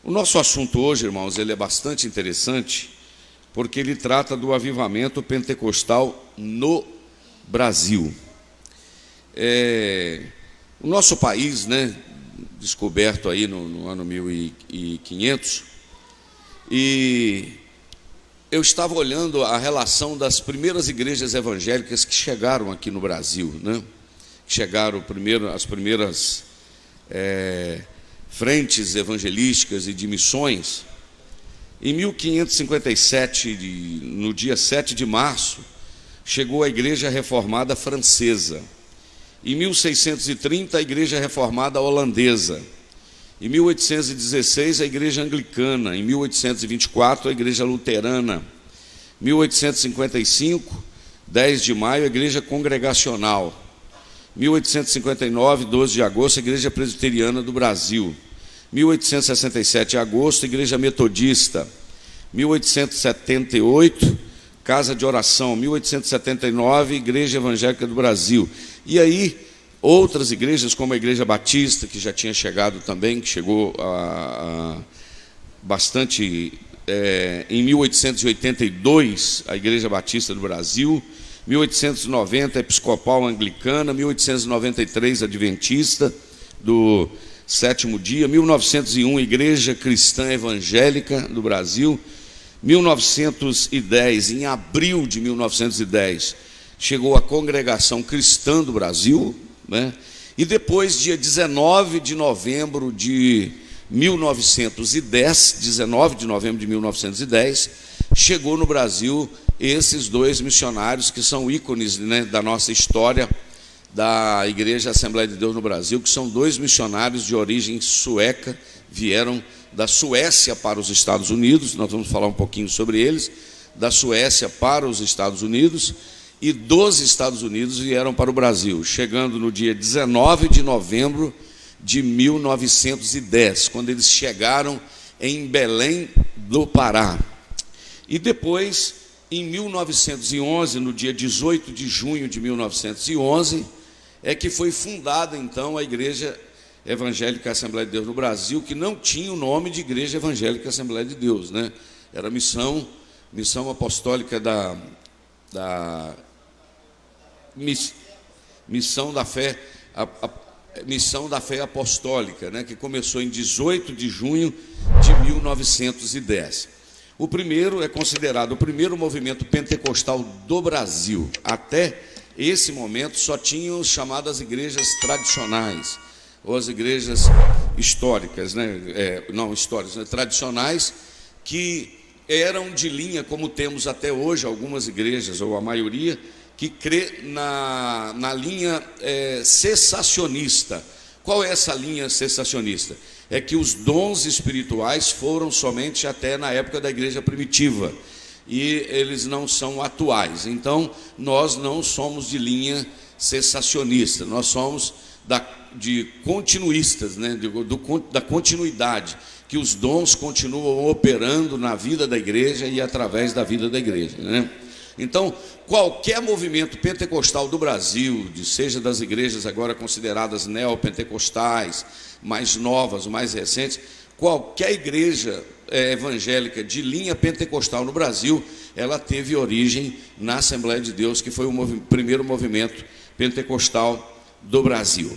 O nosso assunto hoje, irmãos, ele é bastante interessante, porque ele trata do avivamento pentecostal no Brasil. O nosso país, né, descoberto aí no ano 1500, e eu estava olhando a relação das primeiras igrejas evangélicas que chegaram aqui no Brasil, né? Que chegaram as primeiras frentes evangelísticas e de missões. Em 1557, no dia 7 de março, chegou a Igreja Reformada Francesa. Em 1630, a Igreja Reformada Holandesa. Em 1816, a Igreja Anglicana. Em 1824, a Igreja Luterana. 1855, 10 de maio, a Igreja Congregacional. 1859, 12 de agosto, a Igreja Presbiteriana do Brasil. 1867, agosto, a Igreja Metodista. 1878, Casa de Oração. 1879, Igreja Evangélica do Brasil. E aí, outras igrejas, como a Igreja Batista, que já tinha chegado também, que chegou bastante em 1882, a Igreja Batista do Brasil. 1890, Episcopal Anglicana. 1893, Adventista do Sétimo Dia. 1901, Igreja Cristã Evangélica do Brasil. 1910, em abril de 1910, chegou a Congregação Cristã do Brasil, né? E depois, dia 19 de novembro de 1910, 19 de novembro de 1910, chegou no Brasil esses dois missionários que são ícones, né, da nossa história da Igreja Assembleia de Deus no Brasil, que são dois missionários de origem sueca, vieram da Suécia para os Estados Unidos. Nós vamos falar um pouquinho sobre eles. Da Suécia para os Estados Unidos, e dos Estados Unidos vieram para o Brasil, chegando no dia 19 de novembro de 1910, quando eles chegaram em Belém do Pará. E depois, em 1911, no dia 18 de junho de 1911, é que foi fundada então a Igreja Evangélica Assembleia de Deus no Brasil, que não tinha o nome de Igreja Evangélica Assembleia de Deus, né? Era missão apostólica missão da fé apostólica, né? Que começou em 18 de junho de 1910. O primeiro é considerado o primeiro movimento pentecostal do Brasil. Até esse momento só tinham chamadas igrejas tradicionais, ou as igrejas históricas, né? Não históricas, né? Tradicionais, que eram de linha, como temos até hoje algumas igrejas, ou a maioria, que crê na linha cessacionista. Qual é essa linha cessacionista? É que os dons espirituais foram somente até na época da igreja primitiva, e eles não são atuais. Então, nós não somos de linha cessacionista, nós somos de continuistas, né? Da continuidade, que os dons continuam operando na vida da igreja e através da vida da igreja, né? Então, qualquer movimento pentecostal do Brasil, seja das igrejas agora consideradas neopentecostais, mais novas, mais recentes, qualquer igreja evangélica de linha pentecostal no Brasil, ela teve origem na Assembleia de Deus, que foi o primeiro movimento pentecostal do Brasil.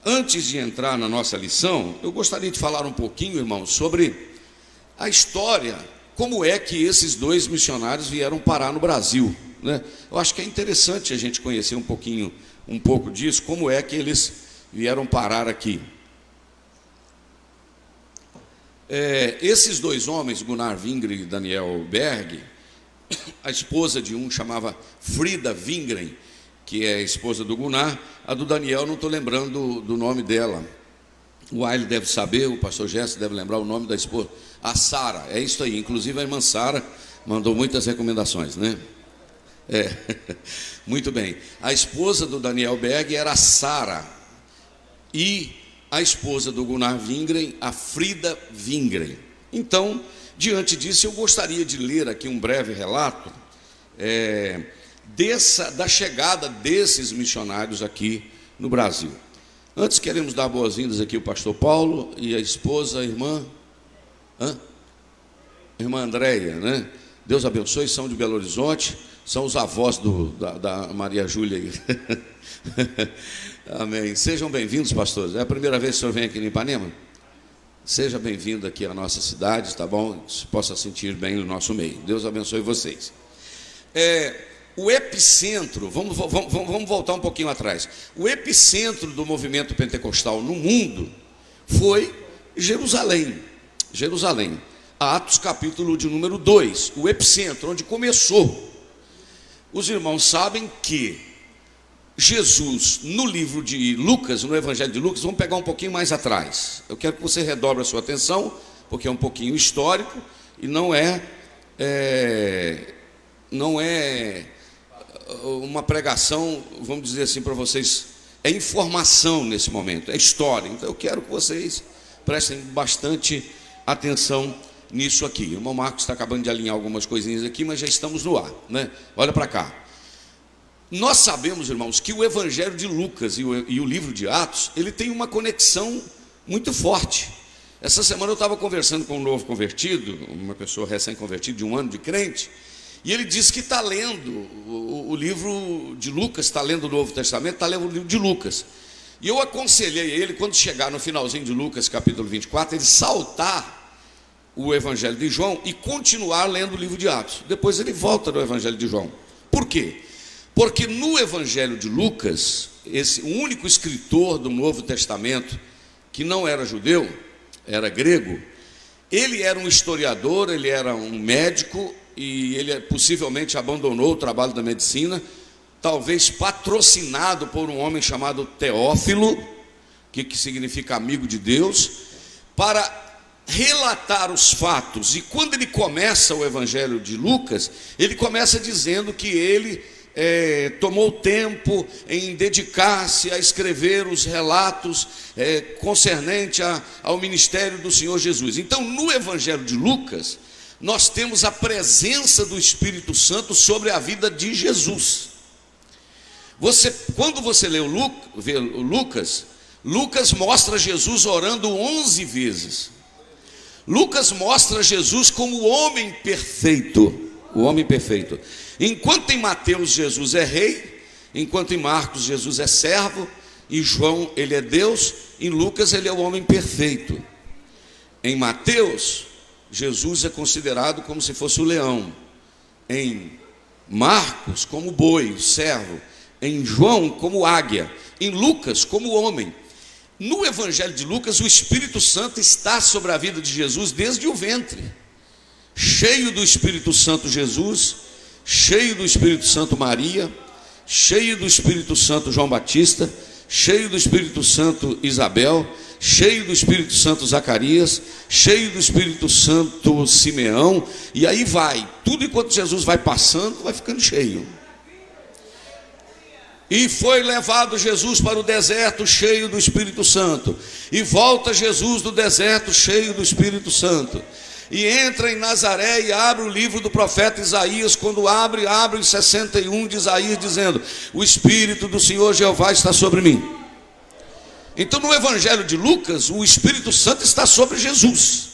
Antes de entrar na nossa lição, eu gostaria de falar um pouquinho, irmãos, sobre a história, como é que esses dois missionários vieram parar no Brasil, né? Eu acho que é interessante a gente conhecer um pouco disso, como é que eles vieram parar aqui. Esses dois homens, Gunnar Wingren e Daniel Berg, a esposa de um chamava Frida Wingren, que é a esposa do Gunnar. A do Daniel não estou lembrando do nome dela. O Wiley deve saber, o pastor Gerson deve lembrar o nome da esposa. A Sara, é isso aí. Inclusive a irmã Sara mandou muitas recomendações, né? Muito bem. A esposa do Daniel Berg era a Sara, e a esposa do Gunnar Wingren, a Frida Wingren. Então, diante disso, eu gostaria de ler aqui um breve relato da chegada desses missionários aqui no Brasil. Antes, queremos dar boas-vindas aqui ao pastor Paulo e a esposa, a irmã Hã? Irmã Andréia, né? Deus abençoe, são de Belo Horizonte, são os avós da Maria Júlia aí. Amém. Sejam bem-vindos, pastores. É a primeira vez que o senhor vem aqui em Ipanema? Seja bem-vindo aqui à nossa cidade, tá bom? Se possa sentir bem no nosso meio. Deus abençoe vocês. O epicentro, vamos voltar um pouquinho atrás. O epicentro do movimento pentecostal no mundo foi Jerusalém. Jerusalém. Atos capítulo de número 2, o epicentro, onde começou. Os irmãos sabem que Jesus, no livro de Lucas, no Evangelho de Lucas, vamos pegar um pouquinho mais atrás. Eu quero que você redobre a sua atenção, porque é um pouquinho histórico e não é uma pregação, vamos dizer assim para vocês, é informação nesse momento, é história. Então eu quero que vocês prestem bastante atenção nisso aqui. O irmão Marcos está acabando de alinhar algumas coisinhas aqui, mas já estamos no ar, né? Olha para cá. Nós sabemos, irmãos, que o Evangelho de Lucas e o livro de Atos, ele tem uma conexão muito forte. Essa semana eu estava conversando com um novo convertido, uma pessoa recém-convertida de 1 ano de crente, e ele disse que está lendo o livro de Lucas, está lendo o Novo Testamento, está lendo o livro de Lucas. E eu aconselhei ele, quando chegar no finalzinho de Lucas, capítulo 24, ele saltar o Evangelho de João e continuar lendo o livro de Atos. Depois ele volta no Evangelho de João. Por quê? Porque no Evangelho de Lucas, o único escritor do Novo Testamento que não era judeu, era grego, ele era um historiador, ele era um médico e ele possivelmente abandonou o trabalho da medicina, talvez patrocinado por um homem chamado Teófilo, que significa amigo de Deus, para relatar os fatos. E quando ele começa o Evangelho de Lucas, ele começa dizendo que ele tomou tempo em dedicar-se a escrever os relatos concernente ao ministério do Senhor Jesus. Então, no Evangelho de Lucas, nós temos a presença do Espírito Santo sobre a vida de Jesus. Quando você lê Lucas mostra Jesus orando 11 vezes. Lucas mostra Jesus como o homem perfeito, o homem perfeito. Enquanto em Mateus Jesus é rei, enquanto em Marcos Jesus é servo, em João ele é Deus, em Lucas ele é o homem perfeito. Em Mateus, Jesus é considerado como se fosse o leão. Em Marcos, como boi, o servo. Em João, como águia. Em Lucas, como homem. No Evangelho de Lucas, o Espírito Santo está sobre a vida de Jesus desde o ventre. Cheio do Espírito Santo Jesus, cheio do Espírito Santo Maria, cheio do Espírito Santo João Batista, cheio do Espírito Santo Isabel, cheio do Espírito Santo Zacarias, cheio do Espírito Santo Simeão, e aí vai, tudo enquanto Jesus vai passando, vai ficando cheio. E foi levado Jesus para o deserto cheio do Espírito Santo, e volta Jesus do deserto cheio do Espírito Santo, e entra em Nazaré e abre o livro do profeta Isaías. Quando abre em 61 de Isaías, dizendo: o Espírito do Senhor Jeová está sobre mim. Então no Evangelho de Lucas, o Espírito Santo está sobre Jesus.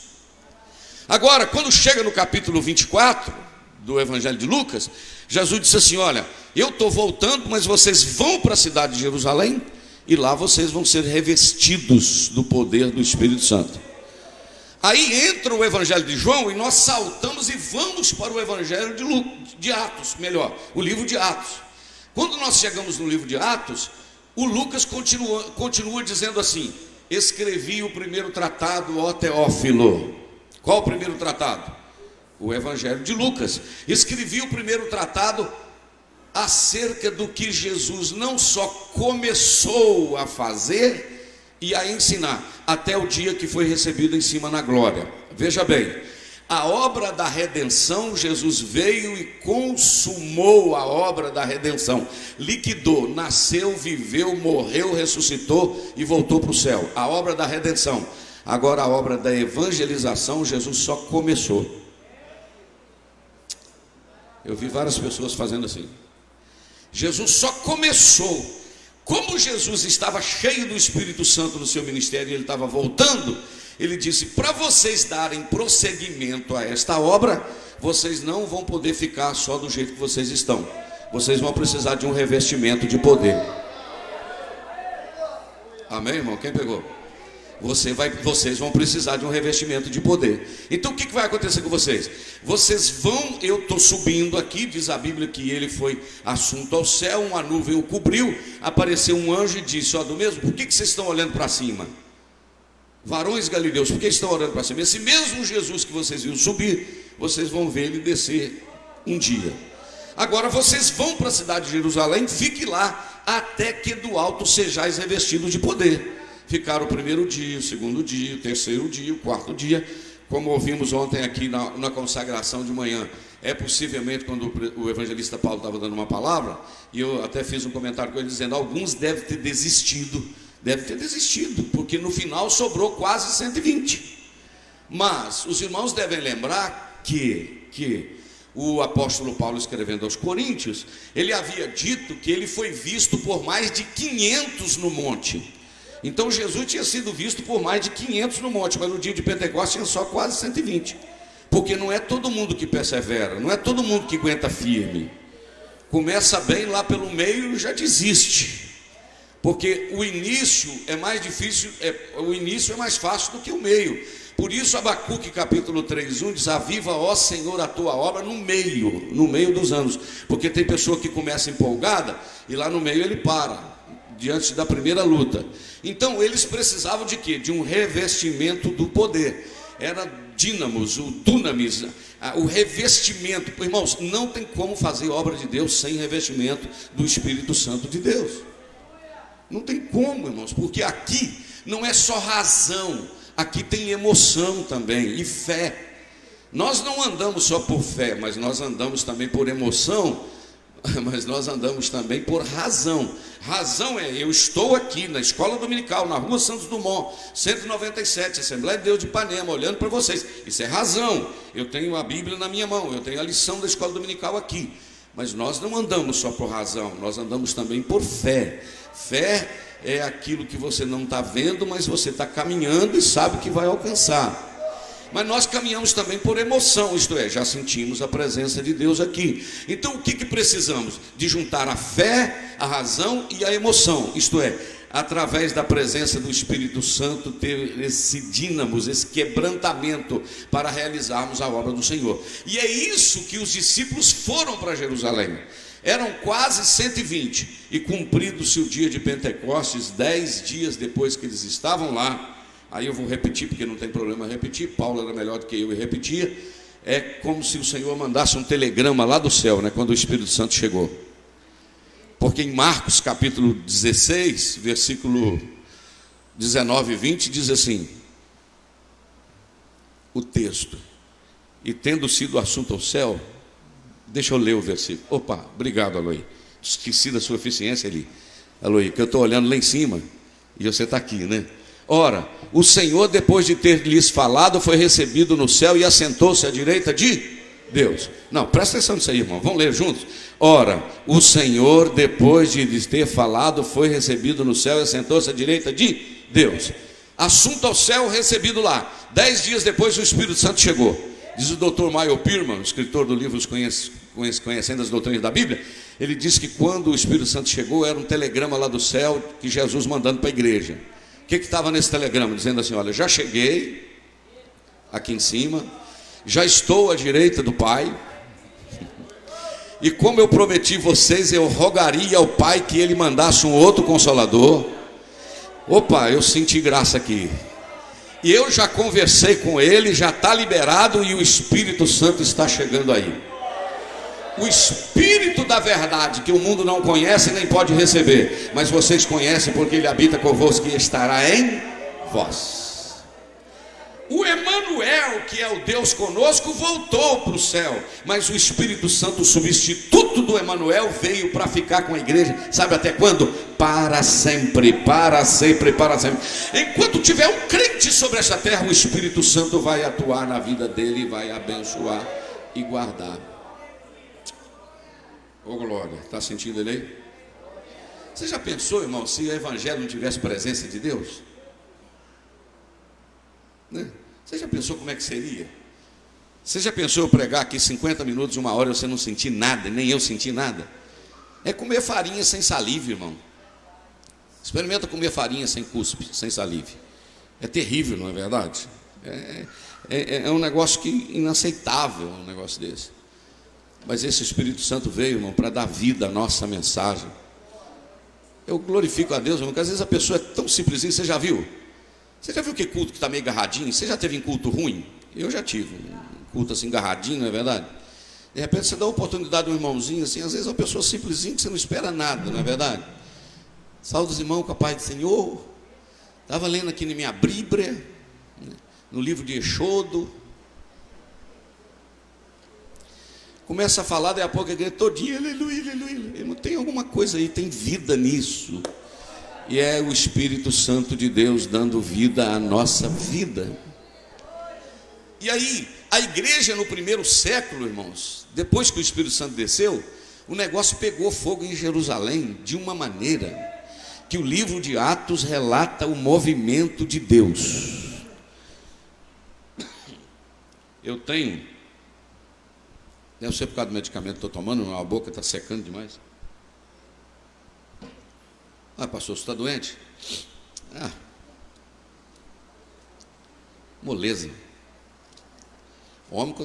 Agora, quando chega no capítulo 24 do Evangelho de Lucas, Jesus disse assim: olha, eu estou voltando, mas vocês vão para a cidade de Jerusalém, e lá vocês vão ser revestidos do poder do Espírito Santo. Aí entra o Evangelho de João, e nós saltamos e vamos para o Evangelho de Atos, melhor, o livro de Atos. Quando nós chegamos no livro de Atos, o Lucas continua dizendo assim: escrevi o primeiro tratado, ó Teófilo. Qual o primeiro tratado? O Evangelho de Lucas. Escrevi o primeiro tratado acerca do que Jesus não só começou a fazer e a ensinar, até o dia que foi recebido em cima na glória. Veja bem, a obra da redenção, Jesus veio e consumou a obra da redenção, liquidou, nasceu, viveu, morreu, ressuscitou e voltou para o céu. A obra da redenção. Agora a obra da evangelização, Jesus só começou. Eu vi várias pessoas fazendo assim. Jesus só começou. Como Jesus estava cheio do Espírito Santo no seu ministério e ele estava voltando, ele disse: para vocês darem prosseguimento a esta obra, vocês não vão poder ficar só do jeito que vocês estão. Vocês vão precisar de um revestimento de poder. Amém, irmão? Quem pegou? Vocês vão precisar de um revestimento de poder. Então o que vai acontecer com vocês? Vocês vão, eu estou subindo aqui, diz a Bíblia que ele foi assunto ao céu, uma nuvem o cobriu, apareceu um anjo e disse: ó, do mesmo, por que vocês estão olhando para cima? Varões galileus, por que estão olhando para cima? Esse mesmo Jesus que vocês viram subir, vocês vão ver ele descer um dia. Agora vocês vão para a cidade de Jerusalém, fiquem lá, até que do alto sejais revestidos de poder. Ficaram o primeiro dia, o segundo dia, o terceiro dia, o quarto dia, como ouvimos ontem aqui na consagração de manhã. É possivelmente quando o evangelista Paulo estava dando uma palavra, e eu até fiz um comentário com ele dizendo: alguns devem ter desistido, porque no final sobrou quase 120. Mas os irmãos devem lembrar que o apóstolo Paulo, escrevendo aos Coríntios, ele havia dito que ele foi visto por mais de 500 no monte. Então Jesus tinha sido visto por mais de 500 no monte, mas no dia de Pentecostes tinha só quase 120. Porque não é todo mundo que persevera, não é todo mundo que aguenta firme. Começa bem, lá pelo meio já desiste. Porque o início é mais difícil, o início é mais fácil do que o meio. Por isso Abacuque capítulo 3:1 diz: aviva, ó Senhor, a tua obra no meio dos anos. Porque tem pessoa que começa empolgada e lá no meio ele para, diante da primeira luta. Então eles precisavam de quê? De um revestimento do poder. Era dínamos, o dunamis, o revestimento. Irmãos, não tem como fazer obra de Deus sem revestimento do Espírito Santo de Deus. Não tem como, irmãos, porque aqui não é só razão, aqui tem emoção também e fé. Nós não andamos só por fé, mas nós andamos também por emoção, mas nós andamos também por razão. Razão é: eu estou aqui na escola dominical, na rua Santos Dumont, 197, Assembleia de Deus de Ipanema, olhando para vocês. Isso é razão. Eu tenho a Bíblia na minha mão, eu tenho a lição da escola dominical aqui. Mas nós não andamos só por razão, nós andamos também por fé. Fé é aquilo que você não está vendo, mas você está caminhando e sabe que vai alcançar. Mas nós caminhamos também por emoção, isto é, já sentimos a presença de Deus aqui. Então o que precisamos? De juntar a fé, a razão e a emoção, isto é, através da presença do Espírito Santo, ter esse dínamos, esse quebrantamento para realizarmos a obra do Senhor. E é isso que os discípulos foram para Jerusalém. Eram quase 120, e cumprido-se o dia de Pentecostes, 10 dias depois que eles estavam lá. Aí eu vou repetir, porque não tem problema repetir, Paulo era melhor do que eu e repetia. É como se o Senhor mandasse um telegrama lá do céu, né, quando o Espírito Santo chegou. Porque em Marcos capítulo 16, versículo 19 e 20, diz assim, o texto: e tendo sido assunto ao céu, deixa eu ler o versículo. Opa, obrigado, Aloí. Esqueci da sua eficiência ali, Aloí, que eu estou olhando lá em cima e você está aqui, né? Ora, o Senhor, depois de ter lhes falado, foi recebido no céu e assentou-se à direita de Deus. Não, presta atenção nisso aí, irmão, vamos ler juntos. Ora, o Senhor, depois de lhes ter falado, foi recebido no céu e assentou-se à direita de Deus. Assunto ao céu, recebido lá. 10 dias depois o Espírito Santo chegou. Diz o Dr. Michael Pirman, escritor do livro Conhecendo as Doutrinas da Bíblia. Ele diz que quando o Espírito Santo chegou, era um telegrama lá do céu, que Jesus mandando para a igreja. O que estava nesse telegrama? Dizendo assim: olha, já cheguei aqui em cima, já estou à direita do Pai, e como eu prometi vocês, eu rogaria ao Pai que Ele mandasse um outro Consolador. Opa, eu senti graça aqui. E eu já conversei com Ele, já está liberado, e o Espírito Santo está chegando aí. O Espírito da verdade, que o mundo não conhece nem pode receber, mas vocês conhecem, porque Ele habita convosco e estará em vós. O Emanuel, que é o Deus conosco, voltou para o céu, mas o Espírito Santo, o substituto do Emanuel, veio para ficar com a igreja. Sabe até quando? Para sempre, para sempre, para sempre. Enquanto tiver um crente sobre essa terra, o Espírito Santo vai atuar na vida dele, vai abençoar e guardar. Ô glória, está sentindo ele aí? Você já pensou, irmão, se o evangelho não tivesse presença de Deus? né? Você já pensou como é que seria? Você já pensou eu pregar aqui 50 minutos, 1 hora, e você não sentir nada, nem eu senti nada? É comer farinha sem saliva, irmão. Experimenta comer farinha sem cuspe, sem saliva. É terrível, não é verdade? É um negócio inaceitável, um negócio desse. Mas esse Espírito Santo veio, irmão, para dar vida à nossa mensagem. Eu glorifico a Deus, irmão, porque às vezes a pessoa é tão simplesinha. Você já viu? Você já viu que culto que está meio agarradinho? Você já teve em culto ruim? Eu já tive um culto assim agarradinho, não é verdade? De repente você dá a oportunidade a um irmãozinho assim, às vezes é uma pessoa simplesinha que você não espera nada, não é verdade? Saúde os irmãos com a paz do Senhor. Estava lendo aqui na minha Bíblia, no livro de Eixodo. Começa a falar, daí a pouco a igreja todinha, aleluia, aleluia. Não tem alguma coisa aí, tem vida nisso. E é o Espírito Santo de Deus dando vida à nossa vida. E aí, a igreja no primeiro século, irmãos, depois que o Espírito Santo desceu, o negócio pegou fogo em Jerusalém de uma maneira que o livro de Atos relata o movimento de Deus. Eu tenho, deve ser por causa do medicamento que estou tomando, a boca está secando demais. Ah, pastor, você está doente? Ah, moleza. O homem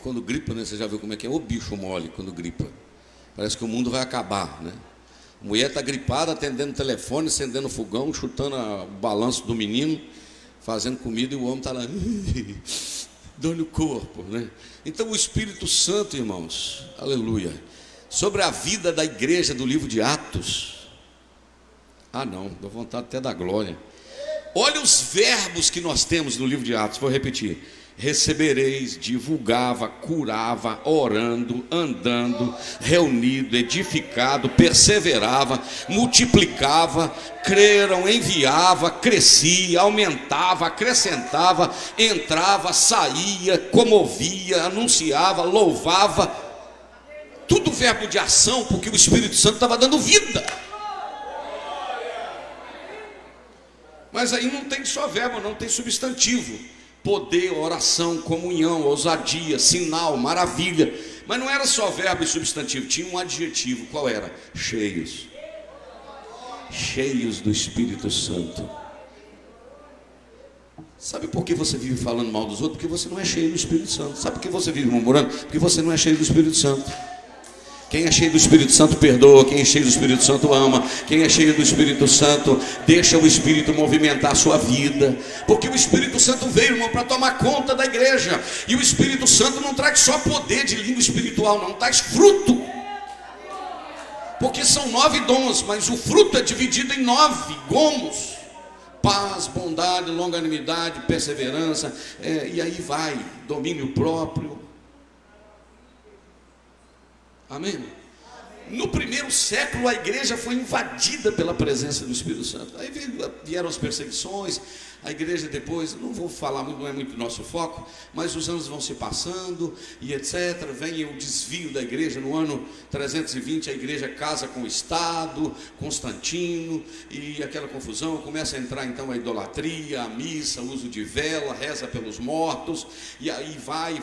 quando gripa, né? Você já viu como é que é? O bicho mole quando gripa. Parece que o mundo vai acabar, né? A mulher está gripada, atendendo o telefone, acendendo o fogão, chutando o balanço do menino, fazendo comida, e o homem está lá, dando o corpo, né? Então o Espírito Santo, irmãos, aleluia, sobre a vida da igreja do livro de Atos. Ah não, dá vontade até da glória. Olha os verbos que nós temos no livro de Atos, vou repetir. Recebereis, divulgava, curava, orando, andando, reunido, edificado, perseverava, multiplicava, creram, enviava, crescia, aumentava, acrescentava, entrava, saía, comovia, anunciava, louvava. Tudo verbo de ação, porque o Espírito Santo estava dando vida. Mas aí não tem só verbo, não tem substantivo. Poder, oração, comunhão, ousadia, sinal, maravilha. Mas não era só verbo e substantivo, tinha um adjetivo. Qual era? Cheios. Cheios do Espírito Santo. Sabe por que você vive falando mal dos outros? Porque você não é cheio do Espírito Santo. Sabe por que você vive murmurando? Porque você não é cheio do Espírito Santo. Quem é cheio do Espírito Santo perdoa, quem é cheio do Espírito Santo ama, quem é cheio do Espírito Santo deixa o Espírito movimentar a sua vida, porque o Espírito Santo veio, irmão, para tomar conta da igreja. E o Espírito Santo não traz só poder de língua espiritual, não, traz fruto, porque são 9 dons, mas o fruto é dividido em 9 gomos: paz, bondade, longanimidade, perseverança, e aí vai, domínio próprio. Amém? No primeiro século a igreja foi invadida pela presença do Espírito Santo. Aí vieram as perseguições. A igreja depois, não vou falar muito, não é muito nosso foco, mas os anos vão se passando e etc. Vem o desvio da igreja. No ano 320 a igreja casa com o Estado, Constantino, e aquela confusão, começa a entrar então a idolatria, a missa, o uso de vela, reza pelos mortos, e aí vai,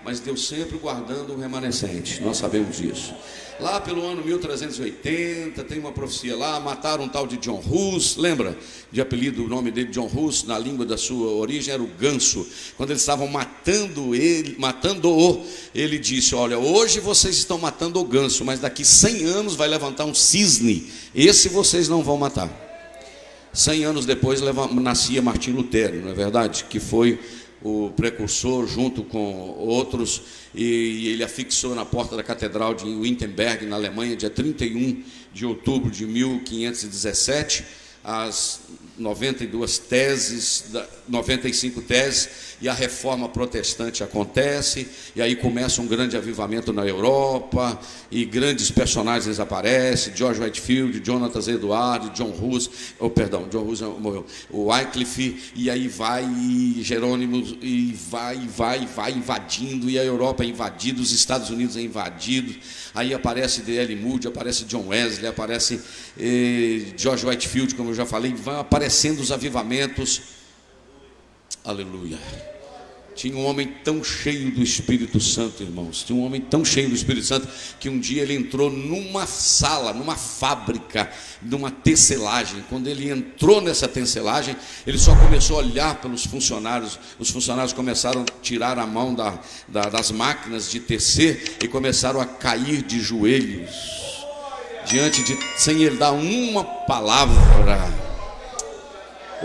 mas Deus sempre guardando o remanescente, nós sabemos disso. Lá pelo ano 1380, tem uma profecia lá, mataram um tal de John Hus, lembra? De apelido, o nome dele, John Hus, na língua da sua origem era o ganso. Quando eles estavam matando-o, ele disse: olha, hoje vocês estão matando o ganso, mas daqui 100 anos vai levantar um cisne, esse vocês não vão matar. 100 anos depois nascia Martim Lutero, não é verdade? Que foi o precursor, junto com outros, e ele afixou na porta da catedral de Wittenberg, na Alemanha, dia 31 de outubro de 1517, as 92 teses, 95 teses, e a reforma protestante acontece, e aí começa um grande avivamento na Europa, e grandes personagens aparecem: George Whitefield, Jonathan Edwards, John Hus morreu, o Wycliffe, e aí vai Jerônimo, e vai invadindo, e a Europa é invadida, os Estados Unidos é invadido, aí aparece D.L. Moody, aparece John Wesley, aparece George Whitefield, como eu já falei, vai aparecendo os avivamentos. Aleluia. Tinha um homem tão cheio do Espírito Santo, irmãos. Tinha um homem tão cheio do Espírito Santo que um dia ele entrou numa sala, numa fábrica, numa tecelagem. Quando ele entrou nessa tecelagem, ele só começou a olhar pelos funcionários. Os funcionários começaram a tirar a mão das máquinas de tecer e começaram a cair de joelhos sem ele dar uma palavra.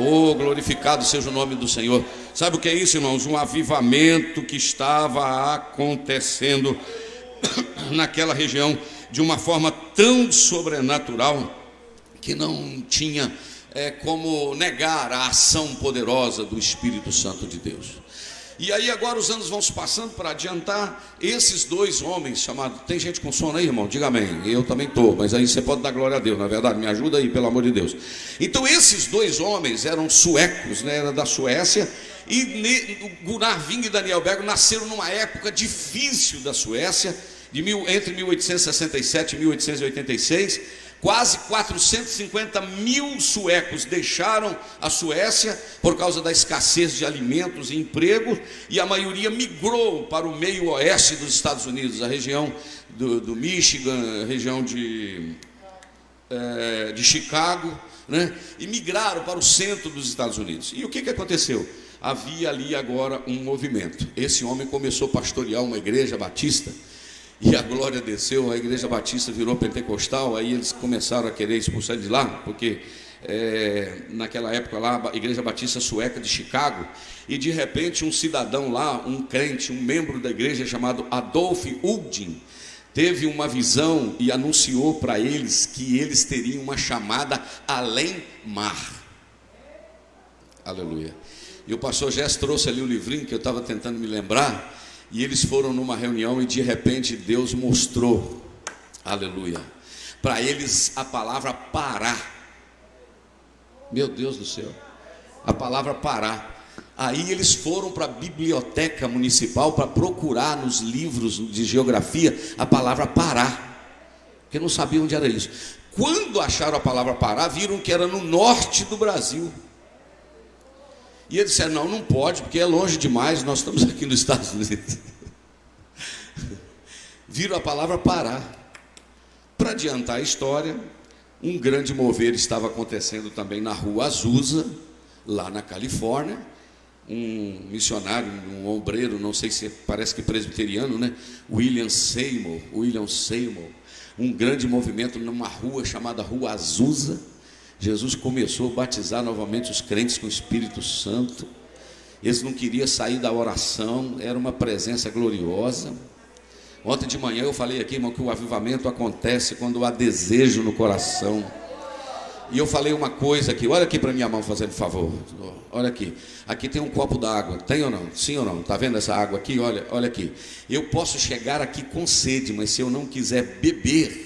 Oh, glorificado seja o nome do Senhor. Sabe o que é isso, irmãos? Um avivamento que estava acontecendo naquela região de uma forma tão sobrenatural que não tinha como negar a ação poderosa do Espírito Santo de Deus. E aí agora os anos vão se passando, para adiantar, esses dois homens chamados... Tem gente com sono aí, irmão? Diga amém. Eu também estou, mas aí você pode dar glória a Deus, na verdade, me ajuda aí, pelo amor de Deus. Então esses dois homens eram suecos, né? Era da Suécia, e Gunnar Wing e Daniel Berg nasceram numa época difícil da Suécia, entre 1867 e 1886. Quase 450 mil suecos deixaram a Suécia por causa da escassez de alimentos e emprego, e a maioria migrou para o meio oeste dos Estados Unidos, a região do Michigan, a região de Chicago, né? E migraram para o centro dos Estados Unidos. E o que aconteceu? Havia ali agora um movimento. Esse homem começou a pastorear uma igreja batista, e a glória desceu, a igreja batista virou pentecostal. Aí eles começaram a querer expulsar de lá, porque naquela época lá, a igreja batista sueca de Chicago, e de repente um cidadão lá, um crente, um membro da igreja chamado Adolf Uldin, teve uma visão e anunciou para eles que eles teriam uma chamada além mar. Aleluia. E o pastor Jess trouxe ali o livrinho que eu estava tentando me lembrar. E eles foram numa reunião e de repente Deus mostrou, aleluia, para eles a palavra parar. Meu Deus do céu, a palavra parar. Aí eles foram para a biblioteca municipal para procurar nos livros de geografia a palavra parar, porque não sabiam onde era isso. Quando acharam a palavra parar, viram que era no norte do Brasil. E eles disseram, não pode, porque é longe demais, nós estamos aqui nos Estados Unidos. Viram a palavra parar. Para adiantar a história, um grande mover estava acontecendo também na rua Azusa, lá na Califórnia. Um missionário, um obreiro, não sei se parece que presbiteriano, né? William Seymour, um grande movimento numa rua chamada Rua Azusa. Jesus começou a batizar novamente os crentes com o Espírito Santo. Eles não queriam sair da oração, era uma presença gloriosa. Ontem de manhã eu falei aqui, irmão, que o avivamento acontece quando há desejo no coração. E eu falei uma coisa aqui, olha aqui para minha mão, fazendo favor. Olha aqui, aqui tem um copo d'água, tem ou não? Sim ou não? Está vendo essa água aqui? Olha aqui. Eu posso chegar aqui com sede, mas se eu não quiser beber,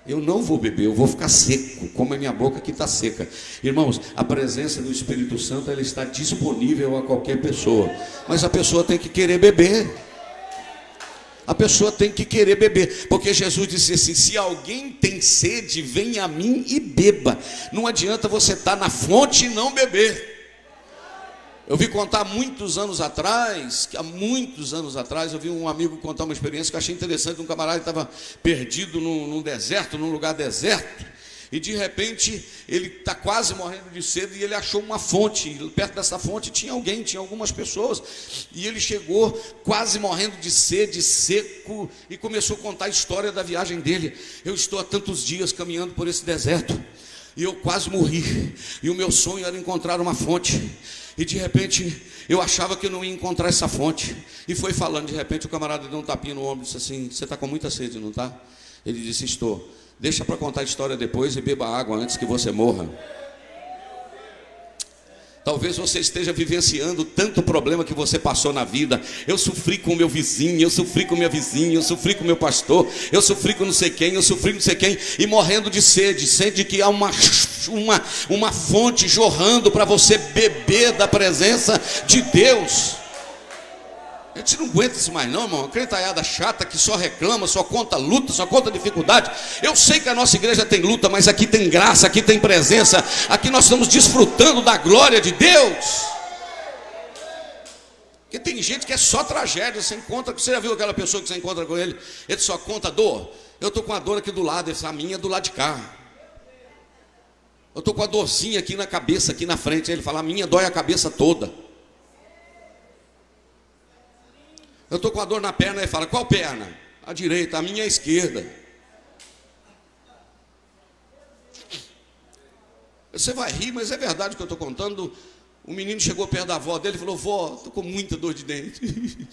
eu não vou beber, eu vou ficar seco, como a minha boca que está seca. Irmãos, a presença do Espírito Santo, ela está disponível a qualquer pessoa, mas a pessoa tem que querer beber. A pessoa tem que querer beber, porque Jesus disse assim, se alguém tem sede, venha a mim e beba. Não adianta você estar na fonte e não beber. Eu vi contar há muitos anos atrás, eu vi um amigo contar uma experiência que eu achei interessante. Um camarada que estava perdido num deserto, num lugar deserto, e de repente ele está quase morrendo de sede, e ele achou uma fonte. Perto dessa fonte tinha algumas pessoas, e ele chegou quase morrendo de sede, seco, e começou a contar a história da viagem dele. Eu estou há tantos dias caminhando por esse deserto, e eu quase morri, e o meu sonho era encontrar uma fonte. E de repente eu achava que eu não ia encontrar essa fonte. E foi falando, de repente o camarada deu um tapinha no ombro e disse assim, você está com muita sede, não está? Ele disse, estou. Deixa para contar a história depois e beba água antes que você morra. Talvez você esteja vivenciando tanto problema que você passou na vida. Eu sofri com o meu vizinho, eu sofri com minha vizinha, eu sofri com o meu pastor, eu sofri com não sei quem, e morrendo de sede. Sede que há uma fonte jorrando para você beber da presença de Deus. A gente não aguenta isso mais não, irmão. Uma crentaiada chata que só reclama, só conta luta, só conta dificuldade. Eu sei que a nossa igreja tem luta, mas aqui tem graça, aqui tem presença. Aqui nós estamos desfrutando da glória de Deus. Porque tem gente que é só tragédia. Você já viu aquela pessoa que você encontra com ele só conta dor? Eu estou com a dor aqui do lado, a minha é do lado de cá. Eu estou com a dorzinha aqui na cabeça, aqui na frente. Ele fala, a minha dói a cabeça toda. Eu estou com a dor na perna. Ele fala, qual perna? A direita, a minha é a esquerda. Você vai rir, mas é verdade o que eu estou contando. O menino chegou perto da avó dele e falou, vó, estou com muita dor de dente.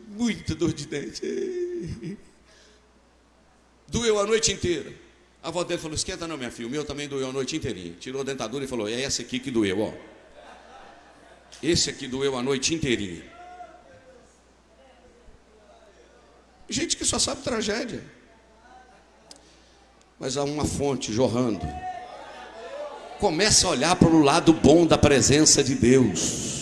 Muita dor de dente. Doeu a noite inteira. A avó dele falou, esquenta não, minha filha, o meu também doeu a noite inteirinha. Tirou a dentadura e falou, é esse aqui que doeu, ó. Esse aqui doeu a noite inteirinha. Gente que só sabe tragédia. Mas há uma fonte jorrando. Comece a olhar para o lado bom da presença de Deus.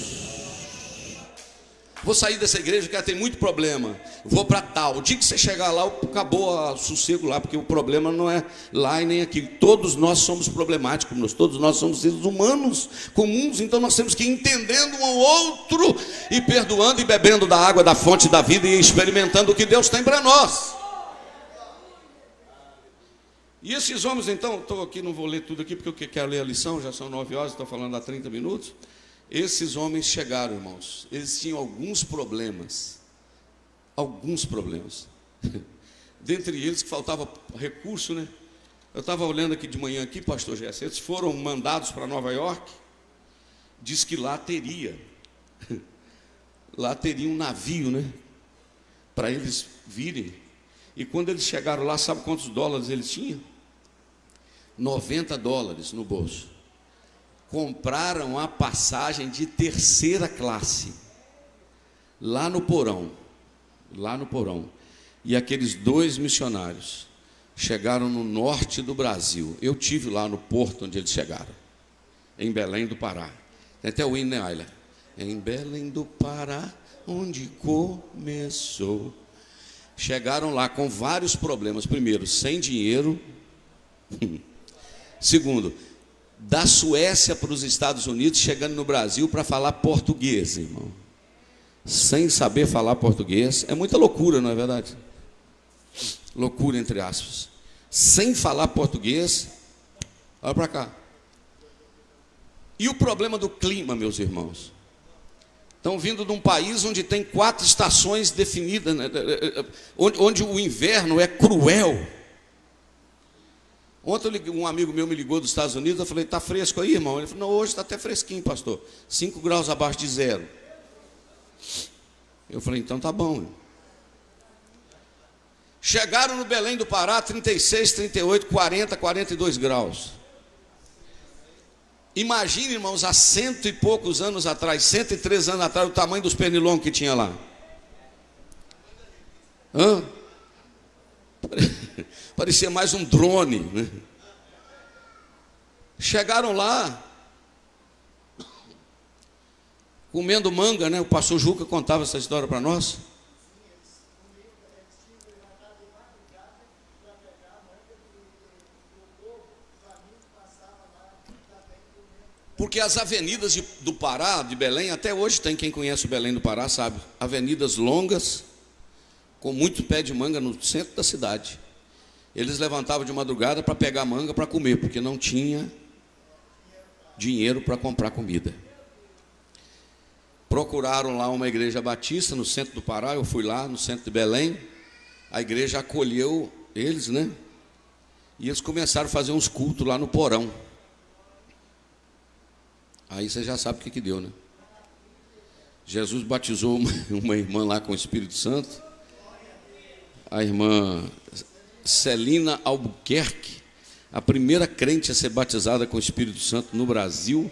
Vou sair dessa igreja que ela tem muito problema. Vou para tal. O dia que você chegar lá, acabou o sossego lá, porque o problema não é lá e nem aqui. Todos nós somos problemáticos, todos nós somos seres humanos comuns, então nós temos que ir entendendo um ao outro e perdoando e bebendo da água da fonte da vida e experimentando o que Deus tem para nós. E esses homens, então, estou aqui, não vou ler tudo aqui, porque eu quero ler a lição, já são 9 horas, estou falando há 30 minutos. Esses homens chegaram, irmãos, eles tinham alguns problemas. Dentre eles que faltava recurso, né? Eu estava olhando aqui de manhã, aqui, pastor Gerson, eles foram mandados para Nova York, diz que lá teria um navio, né? Para eles virem. E quando eles chegaram lá, sabe quantos dólares eles tinham? $90 no bolso. Compraram a passagem de terceira classe, lá no porão. E aqueles 2 missionários chegaram no norte do Brasil. Eu tive lá no porto onde eles chegaram, em Belém do Pará. Tem até o hino, né, Ayla? Em Belém do Pará, onde começou. Chegaram lá com vários problemas. Primeiro, sem dinheiro. Segundo, da Suécia para os Estados Unidos, chegando no Brasil para falar português, irmão. Sem saber falar português. É muita loucura, não é verdade? Loucura, entre aspas. Sem falar português. Olha para cá. E o problema do clima, meus irmãos? Estão vindo de um país onde tem 4 estações definidas, né? onde o inverno é cruel. Ontem um amigo meu me ligou dos Estados Unidos, eu falei, está fresco aí, irmão? Ele falou, não, hoje está até fresquinho, pastor, 5 graus abaixo de 0. Eu falei, então tá bom. Chegaram no Belém do Pará, 36, 38, 40, 42 graus. Imagine, irmãos, há 100 e poucos anos atrás, 103 anos atrás, o tamanho dos pernilongos que tinha lá. Parecia mais um drone, né? Chegaram lá comendo manga, né? O pastor Juca contava essa história para nós. Porque as avenidas do Pará, de Belém, até hoje tem quem conhece o Belém do Pará, sabe? Avenidas longas, com muito pé de manga no centro da cidade. Eles levantavam de madrugada para pegar manga para comer, porque não tinha dinheiro para comprar comida. Procuraram lá uma igreja batista no centro do Pará, eu fui lá no centro de Belém, a igreja acolheu eles, né? E eles começaram a fazer uns cultos lá no porão. Aí você já sabe o que deu, né? Jesus batizou uma irmã lá com o Espírito Santo, a irmã Celina Albuquerque, a primeira crente a ser batizada com o Espírito Santo no Brasil.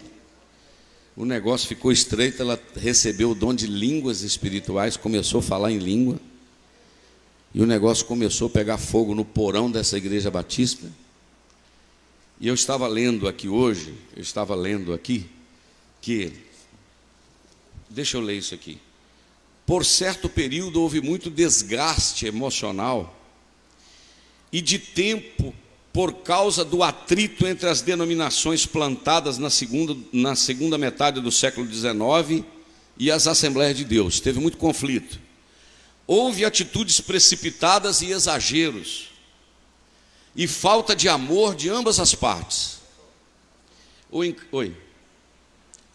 O negócio ficou estreito, ela recebeu o dom de línguas espirituais, começou a falar em língua, e o negócio começou a pegar fogo no porão dessa igreja batista. E eu estava lendo aqui hoje, que, deixa eu ler isso aqui, por certo período houve muito desgaste emocional e de tempo por causa do atrito entre as denominações plantadas na segunda metade do século XIX e as Assembleias de Deus. Teve muito conflito. Houve atitudes precipitadas e exageros, e falta de amor de ambas as partes. Oi.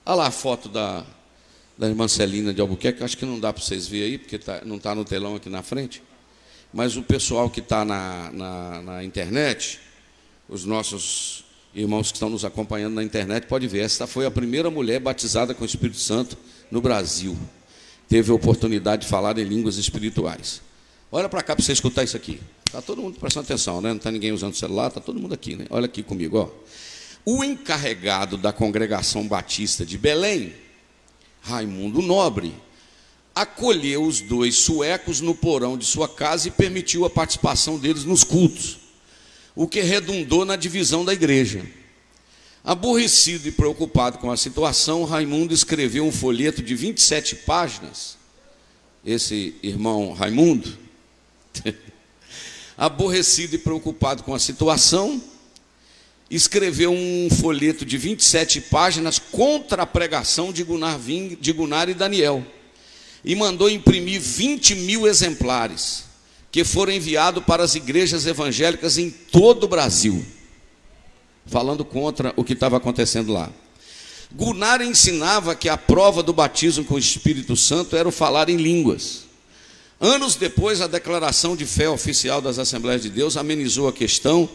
Olha lá a foto da irmã Celina de Albuquerque. Acho que não dá para vocês verem aí, porque não está no telão aqui na frente. Mas o pessoal que está na internet, os nossos irmãos que estão nos acompanhando na internet, pode ver. Esta foi a primeira mulher batizada com o Espírito Santo no Brasil. Teve a oportunidade de falar em línguas espirituais. Olha para cá para você escutar isso aqui. Está todo mundo prestando atenção, né? Não está ninguém usando celular, está todo mundo aqui, né? Olha aqui comigo, ó. O encarregado da Congregação Batista de Belém, Raimundo Nobre, acolheu os dois suecos no porão de sua casa e permitiu a participação deles nos cultos, o que redundou na divisão da igreja. Aborrecido e preocupado com a situação, Raimundo escreveu um folheto de 27 páginas. Esse irmão Raimundo, aborrecido e preocupado com a situação, escreveu um folheto de 27 páginas contra a pregação de Gunnar e Daniel, e mandou imprimir 20.000 exemplares, que foram enviados para as igrejas evangélicas em todo o Brasil, falando contra o que estava acontecendo lá. Gunnar ensinava que a prova do batismo com o Espírito Santo era o falar em línguas. Anos depois, a declaração de fé oficial das Assembleias de Deus amenizou a questão,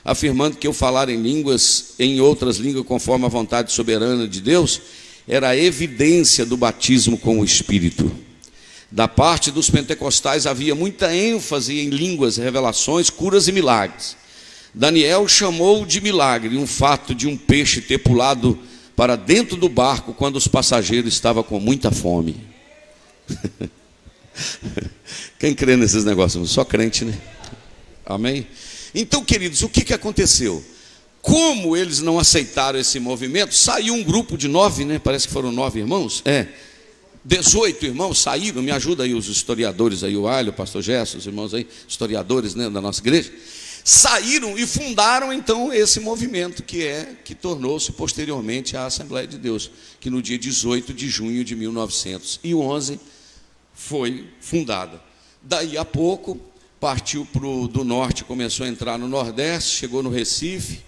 afirmando que o falar em línguas, em outras línguas, conforme a vontade soberana de Deus, era a evidência do batismo com o Espírito. Da parte dos pentecostais havia muita ênfase em línguas, revelações, curas e milagres. Daniel chamou de milagre um fato de um peixe ter pulado para dentro do barco quando os passageiros estavam com muita fome. Quem crê nesses negócios? Só crente, né? Amém? Então, queridos, o que aconteceu? Como eles não aceitaram esse movimento, saiu um grupo de 9, né? Parece que foram 9 irmãos. 18 irmãos saíram. Me ajuda aí os historiadores aí, o Alho, o pastor Gerson, os irmãos aí, historiadores, né, da nossa igreja. Saíram e fundaram então esse movimento que tornou-se posteriormente a Assembleia de Deus, que no dia 18 de junho de 1911 foi fundada. Daí a pouco partiu do norte, começou a entrar no nordeste, chegou no Recife,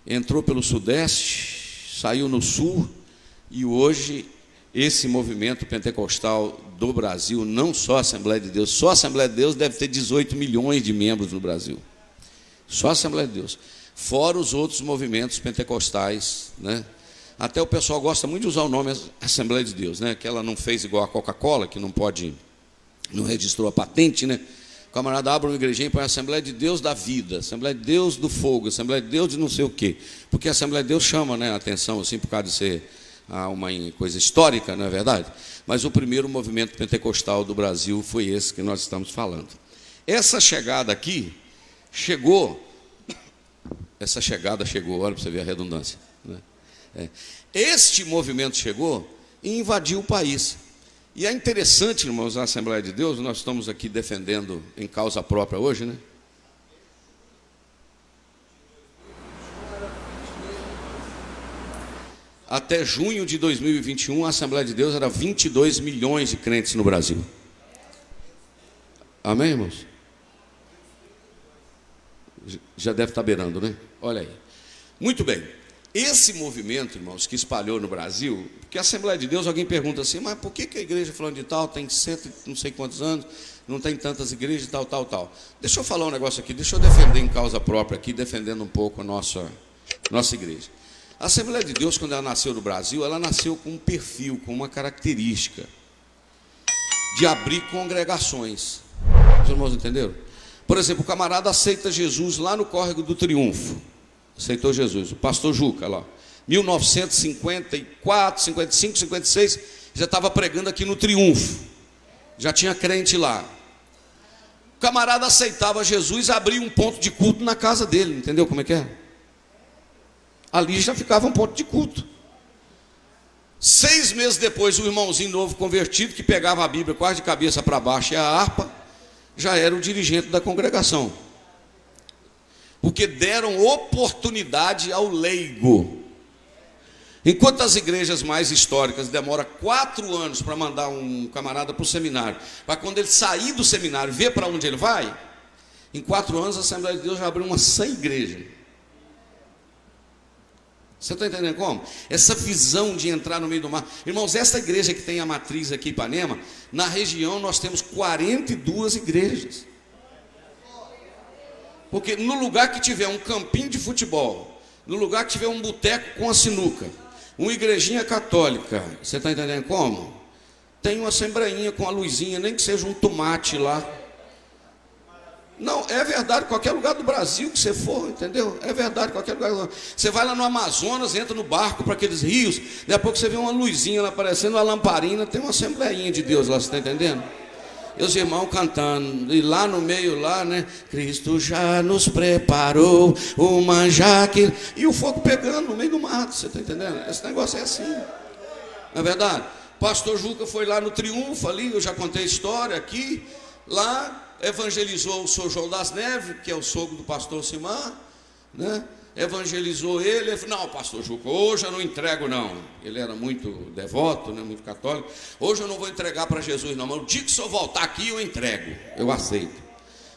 entrou pelo sudeste, saiu no sul, e hoje esse movimento pentecostal do Brasil, não só a Assembleia de Deus, só a Assembleia de Deus deve ter 18 milhões de membros no Brasil. Só a Assembleia de Deus. Fora os outros movimentos pentecostais, né? Até o pessoal gosta muito de usar o nome Assembleia de Deus, né? Que ela não fez igual a Coca-Cola, que não registrou a patente, né? O camarada abre uma igrejinha e põe a Assembleia de Deus da vida, Assembleia de Deus do fogo, Assembleia de Deus de não sei o quê. Porque a Assembleia de Deus chama, né, a atenção, assim, por causa de ser uma coisa histórica, não é verdade? Mas o primeiro movimento pentecostal do Brasil foi esse que nós estamos falando. Essa chegada aqui chegou, olha para você ver a redundância, né? Este movimento chegou e invadiu o país. E é interessante, irmãos, a Assembleia de Deus, nós estamos aqui defendendo em causa própria hoje, né? Até junho de 2021, a Assembleia de Deus era 22 milhões de crentes no Brasil. Amém, irmãos? Já deve estar beirando, né? Olha aí. Muito bem. Esse movimento, irmãos, que espalhou no Brasil, porque a Assembleia de Deus, alguém pergunta assim, mas por que a igreja falando de tal tem cento não sei quantos anos, não tem tantas igrejas, tal. Deixa eu falar um negócio aqui, deixa eu defender em causa própria aqui, defendendo um pouco a nossa igreja. A Assembleia de Deus, quando ela nasceu no Brasil, ela nasceu com um perfil, com uma característica de abrir congregações. Os irmãos entenderam? Por exemplo, o camarada aceita Jesus lá no Córrego do Triunfo. Aceitou Jesus, o pastor Juca lá, 1954, 55, 56, já estava pregando aqui no Triunfo, já tinha crente lá. O camarada aceitava Jesus, abria um ponto de culto na casa dele, entendeu como é que é? Ali já ficava um ponto de culto. 6 meses depois, o irmãozinho novo convertido, que pegava a Bíblia quase de cabeça para baixo e a harpa, já era o dirigente da congregação. Porque deram oportunidade ao leigo. Enquanto as igrejas mais históricas demoram 4 anos para mandar um camarada para o seminário, para quando ele sair do seminário, ver para onde ele vai, em 4 anos a Assembleia de Deus já abriu umas 100 igrejas. Você está entendendo como? Essa visão de entrar no meio do mar. Irmãos, essa igreja que tem a matriz aqui em Ipanema, na região nós temos 42 igrejas. Porque no lugar que tiver um campinho de futebol, no lugar que tiver um boteco com a sinuca, uma igrejinha católica, você está entendendo como? Tem uma assemblainha com a luzinha, nem que seja um tomate lá. Não, é verdade, qualquer lugar do Brasil que você for, entendeu? É verdade, qualquer lugar. Você vai lá no Amazonas, entra no barco para aqueles rios, daqui a pouco você vê uma luzinha lá aparecendo, uma lamparina, tem uma assemblainha de Deus lá, você está entendendo? E os irmãos cantando, e lá no meio, lá, né? Cristo já nos preparou o manjaque. E o fogo pegando no meio do mato, você está entendendo? Esse negócio é assim, não é verdade? Pastor Juca foi lá no Triunfo, ali, eu já contei a história aqui, lá evangelizou o senhor João das Neves, que é o sogro do pastor Simar, né? Evangelizou ele falou, não, pastor Juca, hoje eu não entrego não. Ele era muito devoto, né, muito católico. Hoje eu não vou entregar para Jesus não, mas o dia que o senhor voltar aqui eu entrego, eu aceito.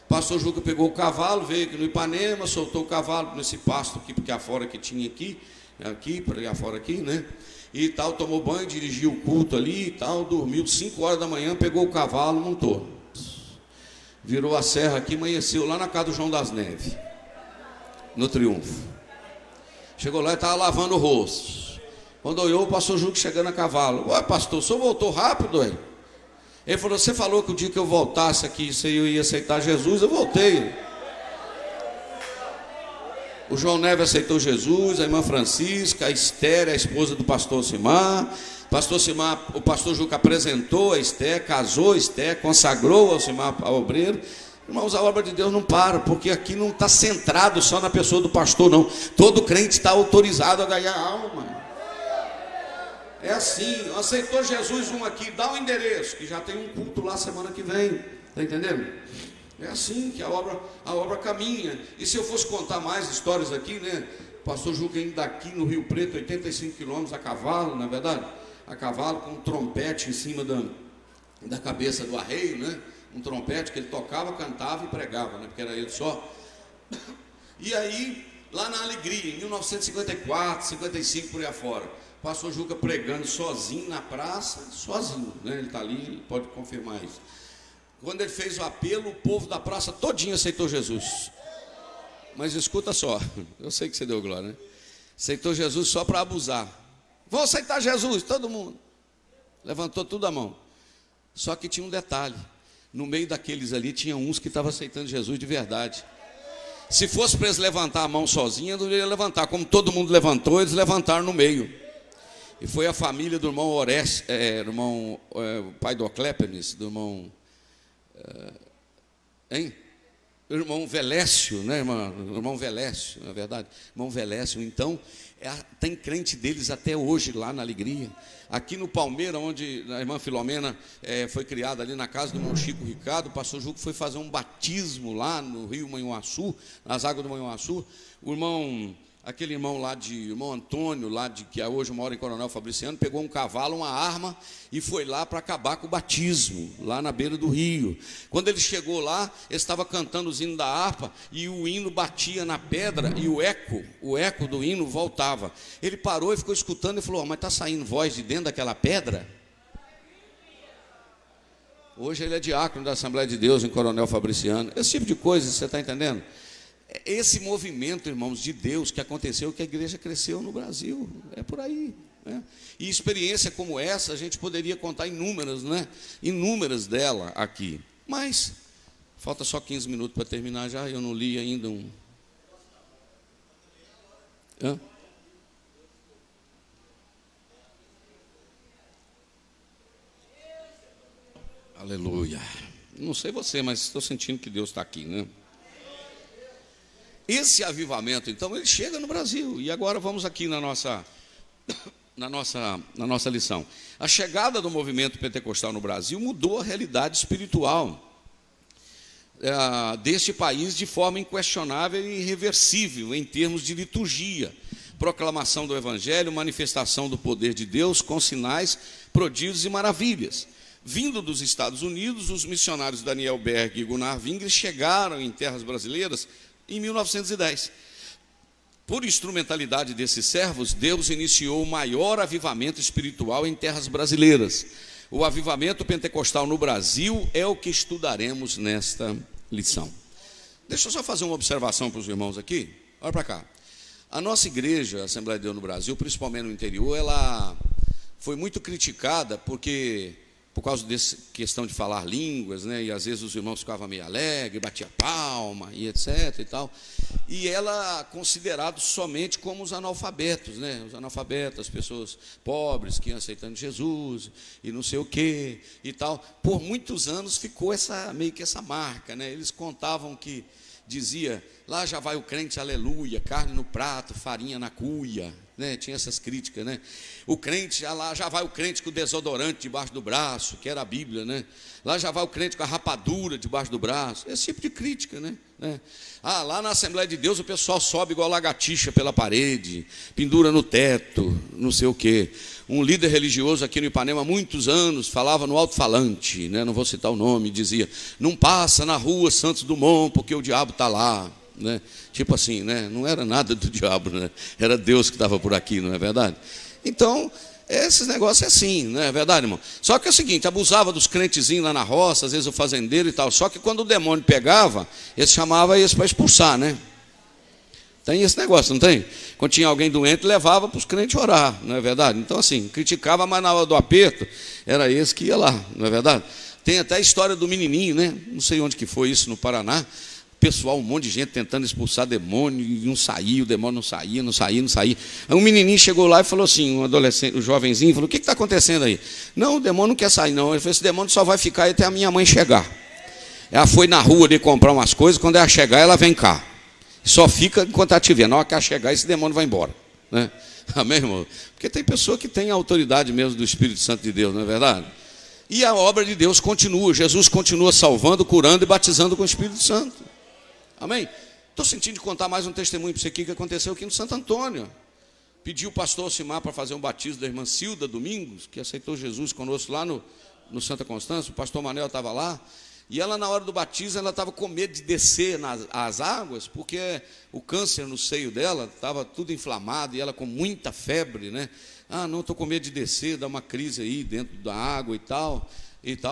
Pastor Juca pegou o cavalo, veio aqui no Ipanema, soltou o cavalo nesse pasto aqui, porque afora que tinha aqui, para afora aqui, né? E tal, tomou banho, dirigiu o culto ali e tal, dormiu 5 horas da manhã, pegou o cavalo, montou. Virou a serra aqui, amanheceu lá na casa do João das Neves, no Triunfo. Chegou lá e estava lavando o rosto. Quando olhou, o pastor Juca chegando a cavalo. Ué, pastor, o senhor voltou rápido, hein? Ele falou, você falou que o dia que eu voltasse aqui, você ia aceitar Jesus, eu voltei. O João Neves aceitou Jesus, a irmã Francisca, a Esther, a esposa do pastor Simar. Pastor Simar, o pastor Juca apresentou a Esther, casou a Esther, consagrou ao Simar ao obreiro. Irmãos, a obra de Deus não para, porque aqui não está centrado só na pessoa do pastor, não. Todo crente está autorizado a ganhar alma. É assim, aceitou Jesus um aqui, dá o endereço, que já tem um culto lá semana que vem. Está entendendo? É assim que a obra caminha. E se eu fosse contar mais histórias aqui, né? Pastor Juca indo daqui no Rio Preto, 85 quilômetros a cavalo, não é verdade? A cavalo com um trompete em cima da cabeça do arreio, né? Um trompete que ele tocava, cantava e pregava, né? Porque era ele só. E aí, lá na Alegria, em 1954, 55, por aí afora, pastor Juca pregando sozinho na praça, sozinho, né? Ele está ali, ele pode confirmar isso. Quando ele fez o apelo, o povo da praça todinho aceitou Jesus. Mas escuta só, eu sei que você deu glória, né? Aceitou Jesus só para abusar. Vão aceitar Jesus, todo mundo. Levantou tudo a mão. Só que tinha um detalhe. No meio daqueles ali, tinha uns que estavam aceitando Jesus de verdade. Se fosse para eles levantar a mão sozinha, não ia levantar. Como todo mundo levantou, eles levantaram no meio. E foi a família do irmão Orestes, o pai do Oclépenes, do irmão... O irmão Velécio, né, irmão? O irmão Velécio, na verdade. Irmão Velécio, então, tem crente deles até hoje lá na Alegria. Aqui no Palmeira, onde a irmã Filomena foi criada ali na casa do irmão Chico Ricardo, o pastor Juca foi fazer um batismo lá no rio Manhuaçu, nas águas do Manhuaçu. O irmão, aquele irmão lá irmão Antônio, que hoje mora em Coronel Fabriciano, pegou um cavalo, uma arma e foi lá para acabar com o batismo, lá na beira do rio. Quando ele chegou lá, ele estava cantando os hinos da harpa e o hino batia na pedra e o eco do hino voltava. Ele parou e ficou escutando e falou, mas está saindo voz de dentro daquela pedra? Hoje ele é diácono da Assembleia de Deus em Coronel Fabriciano. Esse tipo de coisa, você está entendendo? Esse movimento, irmãos, de Deus que aconteceu, que a igreja cresceu no Brasil, é por aí, né? E experiência como essa, a gente poderia contar inúmeras, né? Inúmeras dela aqui. Mas, falta só 15 minutos para terminar já, eu não li ainda um... Hã? Aleluia. Não sei você, mas estou sentindo que Deus está aqui, né? Esse avivamento, então, ele chega no Brasil. E agora vamos aqui na nossa lição. A chegada do movimento pentecostal no Brasil mudou a realidade espiritual deste país de forma inquestionável e irreversível em termos de liturgia. proclamação do Evangelho, manifestação do poder de Deus com sinais, prodígios e maravilhas. Vindo dos Estados Unidos, os missionários Daniel Berg e Gunnar Wingre chegaram em terras brasileiras em 1910. Por instrumentalidade desses servos, Deus iniciou o maior avivamento espiritual em terras brasileiras. O avivamento pentecostal no Brasil é o que estudaremos nesta lição. Deixa eu só fazer uma observação para os irmãos aqui. Olha para cá. A nossa igreja, a Assembleia de Deus no Brasil, principalmente no interior, ela foi muito criticada por causa dessa questão de falar línguas, né? E às vezes os irmãos ficavam meio alegres, batiam palma e etc. e tal. E ela considerada somente como os analfabetos, né? Os analfabetos, as pessoas pobres que iam aceitando Jesus e não sei o quê e tal. Por muitos anos ficou meio que essa marca, né? Eles contavam que dizia, lá já vai o crente, aleluia, carne no prato, farinha na cuia, né? Tinha essas críticas, né? O crente, lá já vai o crente com o desodorante debaixo do braço, que era a Bíblia, né? Lá já vai o crente com a rapadura debaixo do braço, esse tipo de crítica, né? Lá na Assembleia de Deus o pessoal sobe igual lagartixa pela parede, pendura no teto, não sei o quê. Um líder religioso aqui no Ipanema há muitos anos falava no alto-falante, né? Não vou citar o nome, dizia, não passa na rua Santos Dumont porque o diabo está lá, né? Tipo assim, né? Não era nada do diabo, né? Era Deus que estava por aqui, não é verdade? Então, esses negócios é assim, não é verdade, irmão? Só que é o seguinte, abusava dos crentezinhos lá na roça, às vezes o fazendeiro e tal, só que quando o demônio pegava, ele chamava eles para expulsar, né? Tem esse negócio, não tem? Quando tinha alguém doente, levava para os crentes orar, não é verdade? Então, assim, criticava, mas na hora do aperto, era esse que ia lá, não é verdade? Tem até a história do menininho, né? Não sei onde que foi isso, no Paraná. Pessoal, um monte de gente tentando expulsar demônio, e não saía, o demônio não saía. Aí um menininho chegou lá e falou assim, um adolescente, um jovenzinho, falou, o que está acontecendo aí? Não, o demônio não quer sair, não. Ele falou, esse demônio só vai ficar aí até a minha mãe chegar. Ela foi na rua de comprar umas coisas, quando ela chegar, ela vem cá. Só fica enquanto ela estiver. Na hora que ela chegar, esse demônio vai embora, né? Amém, irmão? Porque tem pessoa que tem a autoridade mesmo do Espírito Santo de Deus, não é verdade? E a obra de Deus continua. Jesus continua salvando, curando e batizando com o Espírito Santo. Amém? Estou sentindo de contar mais um testemunho para você aqui que aconteceu aqui no Santo Antônio. Pedi o pastor Alcimar para fazer um batismo da irmã Cilda Domingos, que aceitou Jesus conosco lá no Santa Constância. O pastor Manel estava lá. E ela, na hora do batismo, ela estava com medo de descer as águas, porque o câncer no seio dela estava tudo inflamado e ela com muita febre, né? Não, estou com medo de descer, dá uma crise aí dentro da água e tal.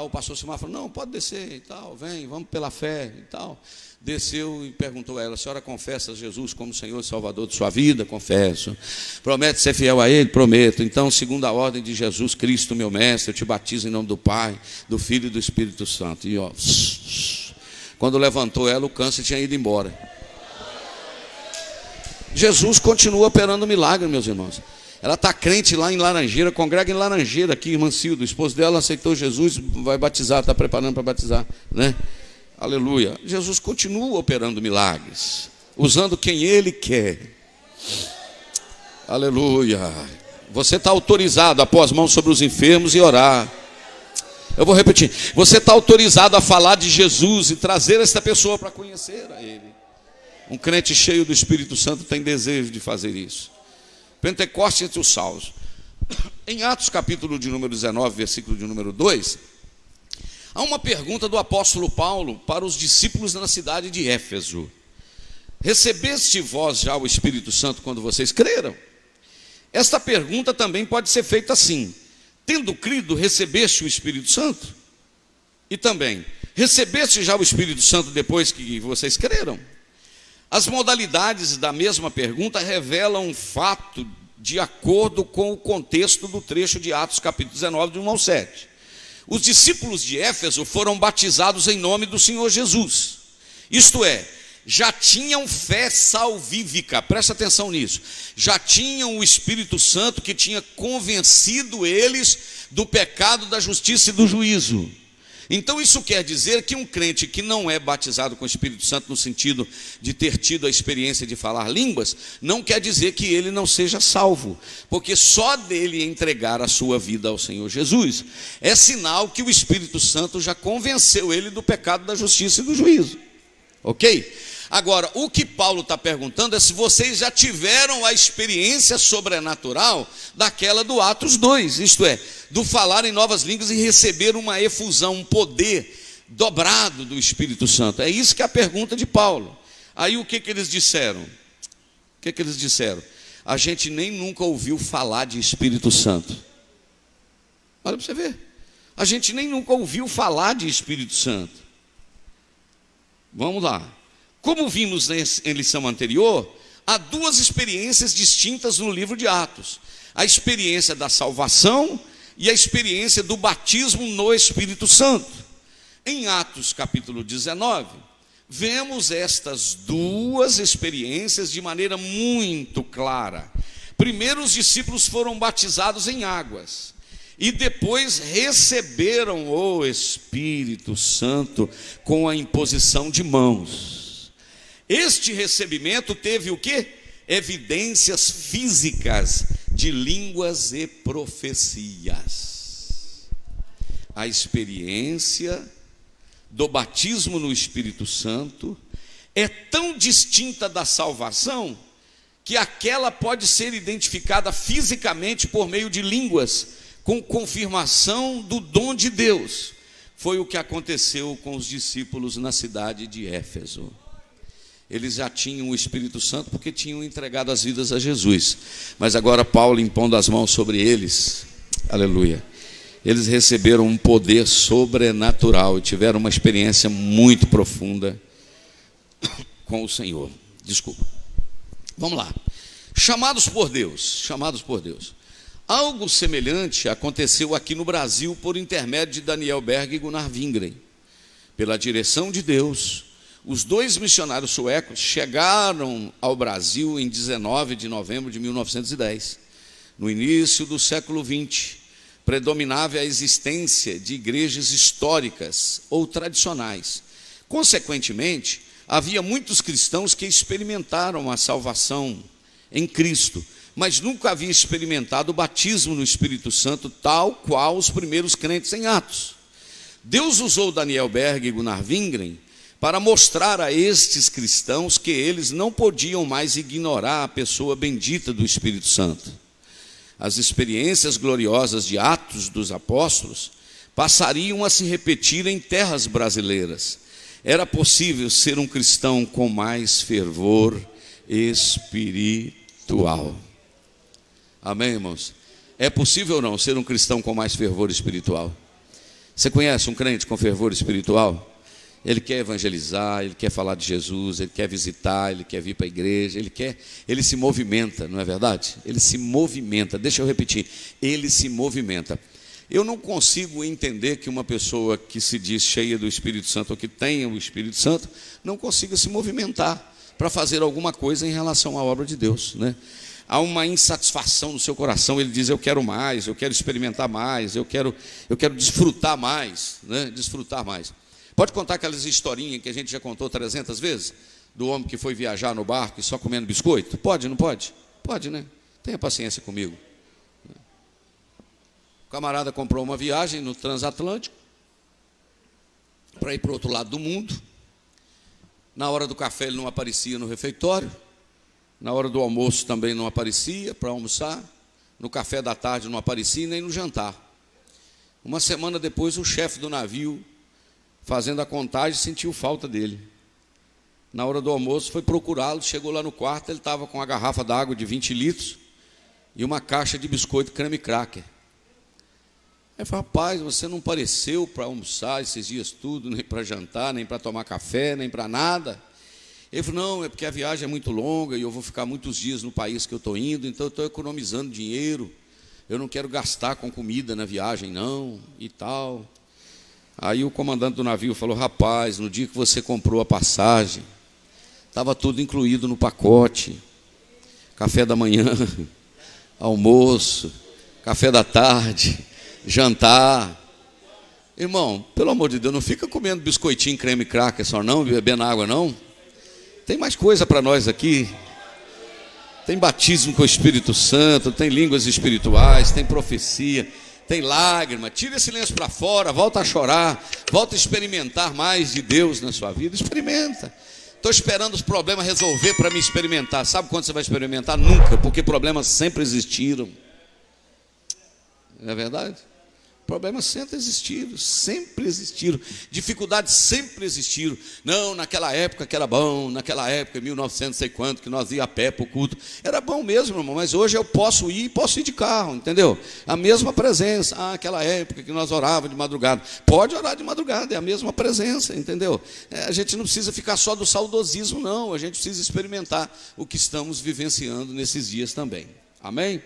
O pastor Simar falou, não, pode descer e tal, vem, vamos pela fé e tal. Desceu e perguntou a ela, a senhora confessa Jesus como Senhor e Salvador de sua vida? Confesso. Promete ser fiel a Ele? Prometo. Então, segundo a ordem de Jesus Cristo, meu mestre, eu te batizo em nome do Pai, do Filho e do Espírito Santo. E ó, quando levantou ela, o câncer tinha ido embora. Jesus continua operando milagre, meus irmãos. Ela está crente lá em Laranjeira, congrega em Laranjeira aqui, irmã Cilda, o esposo dela aceitou Jesus, vai batizar, está preparando para batizar, né? Aleluia. Jesus continua operando milagres, usando quem Ele quer. Aleluia. Você está autorizado a pôr as mãos sobre os enfermos e orar. Eu vou repetir. Você está autorizado a falar de Jesus e trazer esta pessoa para conhecer a Ele. Um crente cheio do Espírito Santo tem desejo de fazer isso. Pentecoste entre os salvos. Em Atos capítulo de número 19, versículo de número 2, há uma pergunta do apóstolo Paulo para os discípulos na cidade de Éfeso. Recebeste vós já o Espírito Santo quando vocês creram? Esta pergunta também pode ser feita assim: tendo crido, recebeste o Espírito Santo? E também, recebeste já o Espírito Santo depois que vocês creram? As modalidades da mesma pergunta revelam um fato de acordo com o contexto do trecho de Atos capítulo 19, de 1 ao 7. Os discípulos de Éfeso foram batizados em nome do Senhor Jesus. Isto é, já tinham fé salvífica, presta atenção nisso. Já tinham o Espírito Santo que tinha convencido eles do pecado, da justiça e do juízo. Então isso quer dizer que um crente que não é batizado com o Espírito Santo no sentido de ter tido a experiência de falar línguas, não quer dizer que ele não seja salvo, porque só dele entregar a sua vida ao Senhor Jesus é sinal que o Espírito Santo já convenceu ele do pecado, da justiça e do juízo. Ok? Agora, o que Paulo está perguntando é se vocês já tiveram a experiência sobrenatural daquela do Atos 2, isto é, do falar em novas línguas e receber uma efusão, um poder dobrado do Espírito Santo. É isso que é a pergunta de Paulo. Aí o que eles disseram? O que eles disseram? A gente nem nunca ouviu falar de Espírito Santo. Olha para você ver. A gente nem nunca ouviu falar de Espírito Santo. Vamos lá. Como vimos em lição anterior, há duas experiências distintas no livro de Atos: a experiência da salvação e a experiência do batismo no Espírito Santo. Em Atos capítulo 19, vemos estas duas experiências de maneira muito clara. Primeiro, os discípulos foram batizados em águas e depois receberam o Espírito Santo com a imposição de mãos. Este recebimento teve o quê? Evidências físicas de línguas e profecias. A experiência do batismo no Espírito Santo é tão distinta da salvação que aquela pode ser identificada fisicamente por meio de línguas, com confirmação do dom de Deus. Foi o que aconteceu com os discípulos na cidade de Éfeso. Eles já tinham o Espírito Santo porque tinham entregado as vidas a Jesus. Mas agora Paulo impondo as mãos sobre eles, aleluia, eles receberam um poder sobrenatural e tiveram uma experiência muito profunda com o Senhor. Desculpa. Vamos lá. Chamados por Deus. Algo semelhante aconteceu aqui no Brasil por intermédio de Daniel Berg e Gunnar Wingren. Pela direção de Deus, os dois missionários suecos chegaram ao Brasil em 19 de novembro de 1910. No início do século XX, predominava a existência de igrejas históricas ou tradicionais. Consequentemente, havia muitos cristãos que experimentaram a salvação em Cristo, mas nunca havia experimentado o batismo no Espírito Santo, tal qual os primeiros crentes em Atos. Deus usou Daniel Berg e Gunnar Wingren para mostrar a estes cristãos que eles não podiam mais ignorar a pessoa bendita do Espírito Santo. As experiências gloriosas de Atos dos Apóstolos passariam a se repetir em terras brasileiras. Era possível ser um cristão com mais fervor espiritual. Amém, irmãos? É possível ou não ser um cristão com mais fervor espiritual? Você conhece um crente com fervor espiritual? Ele quer evangelizar, ele quer falar de Jesus, ele quer visitar, ele quer vir para a igreja, ele se movimenta, não é verdade? Ele se movimenta, deixa eu repetir, ele se movimenta. Eu não consigo entender que uma pessoa que se diz cheia do Espírito Santo, ou que tenha o Espírito Santo, não consiga se movimentar para fazer alguma coisa em relação à obra de Deus, né? Há uma insatisfação no seu coração, ele diz, eu quero mais, eu quero experimentar mais, eu quero desfrutar mais, né? Desfrutar mais. Pode contar aquelas historinhas que a gente já contou 300 vezes? Do homem que foi viajar no barco e só comendo biscoito? Pode, não pode? Pode, né? Tenha paciência comigo. O camarada comprou uma viagem no transatlântico para ir para o outro lado do mundo. Na hora do café ele não aparecia no refeitório. Na hora do almoço também não aparecia para almoçar. No café da tarde não aparecia nem no jantar. Uma semana depois o chefe do navio, fazendo a contagem, sentiu falta dele. Na hora do almoço foi procurá-lo, chegou lá no quarto, ele estava com uma garrafa d'água de 20 litros e uma caixa de biscoito creme cracker. Aí falou, rapaz, você não apareceu para almoçar esses dias tudo, nem para jantar, nem para tomar café, nem para nada. Ele falou, não, é porque a viagem é muito longa e eu vou ficar muitos dias no país que eu estou indo, então eu estou economizando dinheiro, eu não quero gastar com comida na viagem não, e tal. Aí o comandante do navio falou, rapaz, no dia que você comprou a passagem, estava tudo incluído no pacote, café da manhã, almoço, café da tarde, jantar. Irmão, pelo amor de Deus, não fica comendo biscoitinho, creme cracker só não, bebendo água não. Tem mais coisa para nós aqui. Tem batismo com o Espírito Santo, tem línguas espirituais, tem profecia, tem lágrima. Tira esse lenço para fora, volta a chorar, volta a experimentar mais de Deus na sua vida. Experimenta. Estou esperando os problemas resolver para me experimentar. Sabe quando você vai experimentar? Nunca, porque problemas sempre existiram. Não é verdade? Problemas sempre existiram. Dificuldades sempre existiram. Não, naquela época que era bom, naquela época, 1900, sei quanto, que nós ia a pé para o culto. Era bom mesmo, irmão, mas hoje eu posso ir de carro, entendeu? A mesma presença. Ah, aquela época que nós orávamos de madrugada. Pode orar de madrugada, é a mesma presença, entendeu? A gente não precisa ficar só do saudosismo, não. A gente precisa experimentar o que estamos vivenciando nesses dias também. Amém?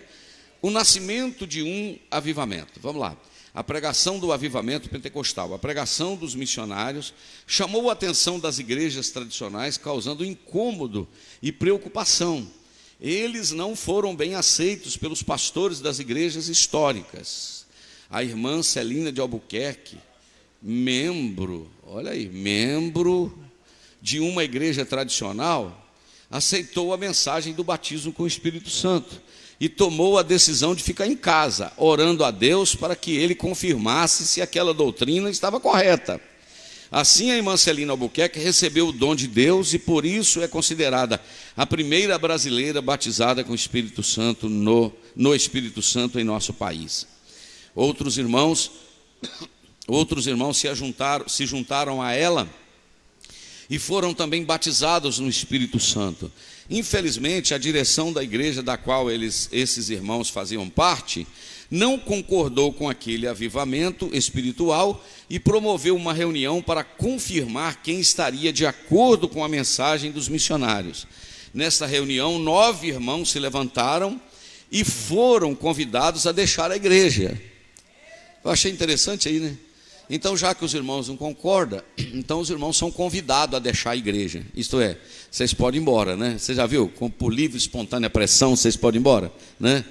O nascimento de um avivamento. Vamos lá. A pregação do avivamento pentecostal, a pregação dos missionários, chamou a atenção das igrejas tradicionais, causando incômodo e preocupação. Eles não foram bem aceitos pelos pastores das igrejas históricas. A irmã Celina de Albuquerque, membro de uma igreja tradicional, aceitou a mensagem do batismo com o Espírito Santo e tomou a decisão de ficar em casa, orando a Deus para que ele confirmasse se aquela doutrina estava correta. Assim, a irmã Celina Albuquerque recebeu o dom de Deus e por isso é considerada a primeira brasileira batizada com o Espírito Santo no Espírito Santo em nosso país. Outros irmãos se juntaram a ela e foram também batizados no Espírito Santo. Infelizmente, a direção da igreja da qual esses irmãos faziam parte não concordou com aquele avivamento espiritual e promoveu uma reunião para confirmar quem estaria de acordo com a mensagem dos missionários. Nesta reunião, 9 irmãos se levantaram e foram convidados a deixar a igreja. Eu achei interessante aí, né? Então, já que os irmãos não concordam, então os irmãos são convidados a deixar a igreja. Isto é, vocês podem ir embora, né? Você já viu? Por livre e espontânea pressão, vocês podem ir embora, né?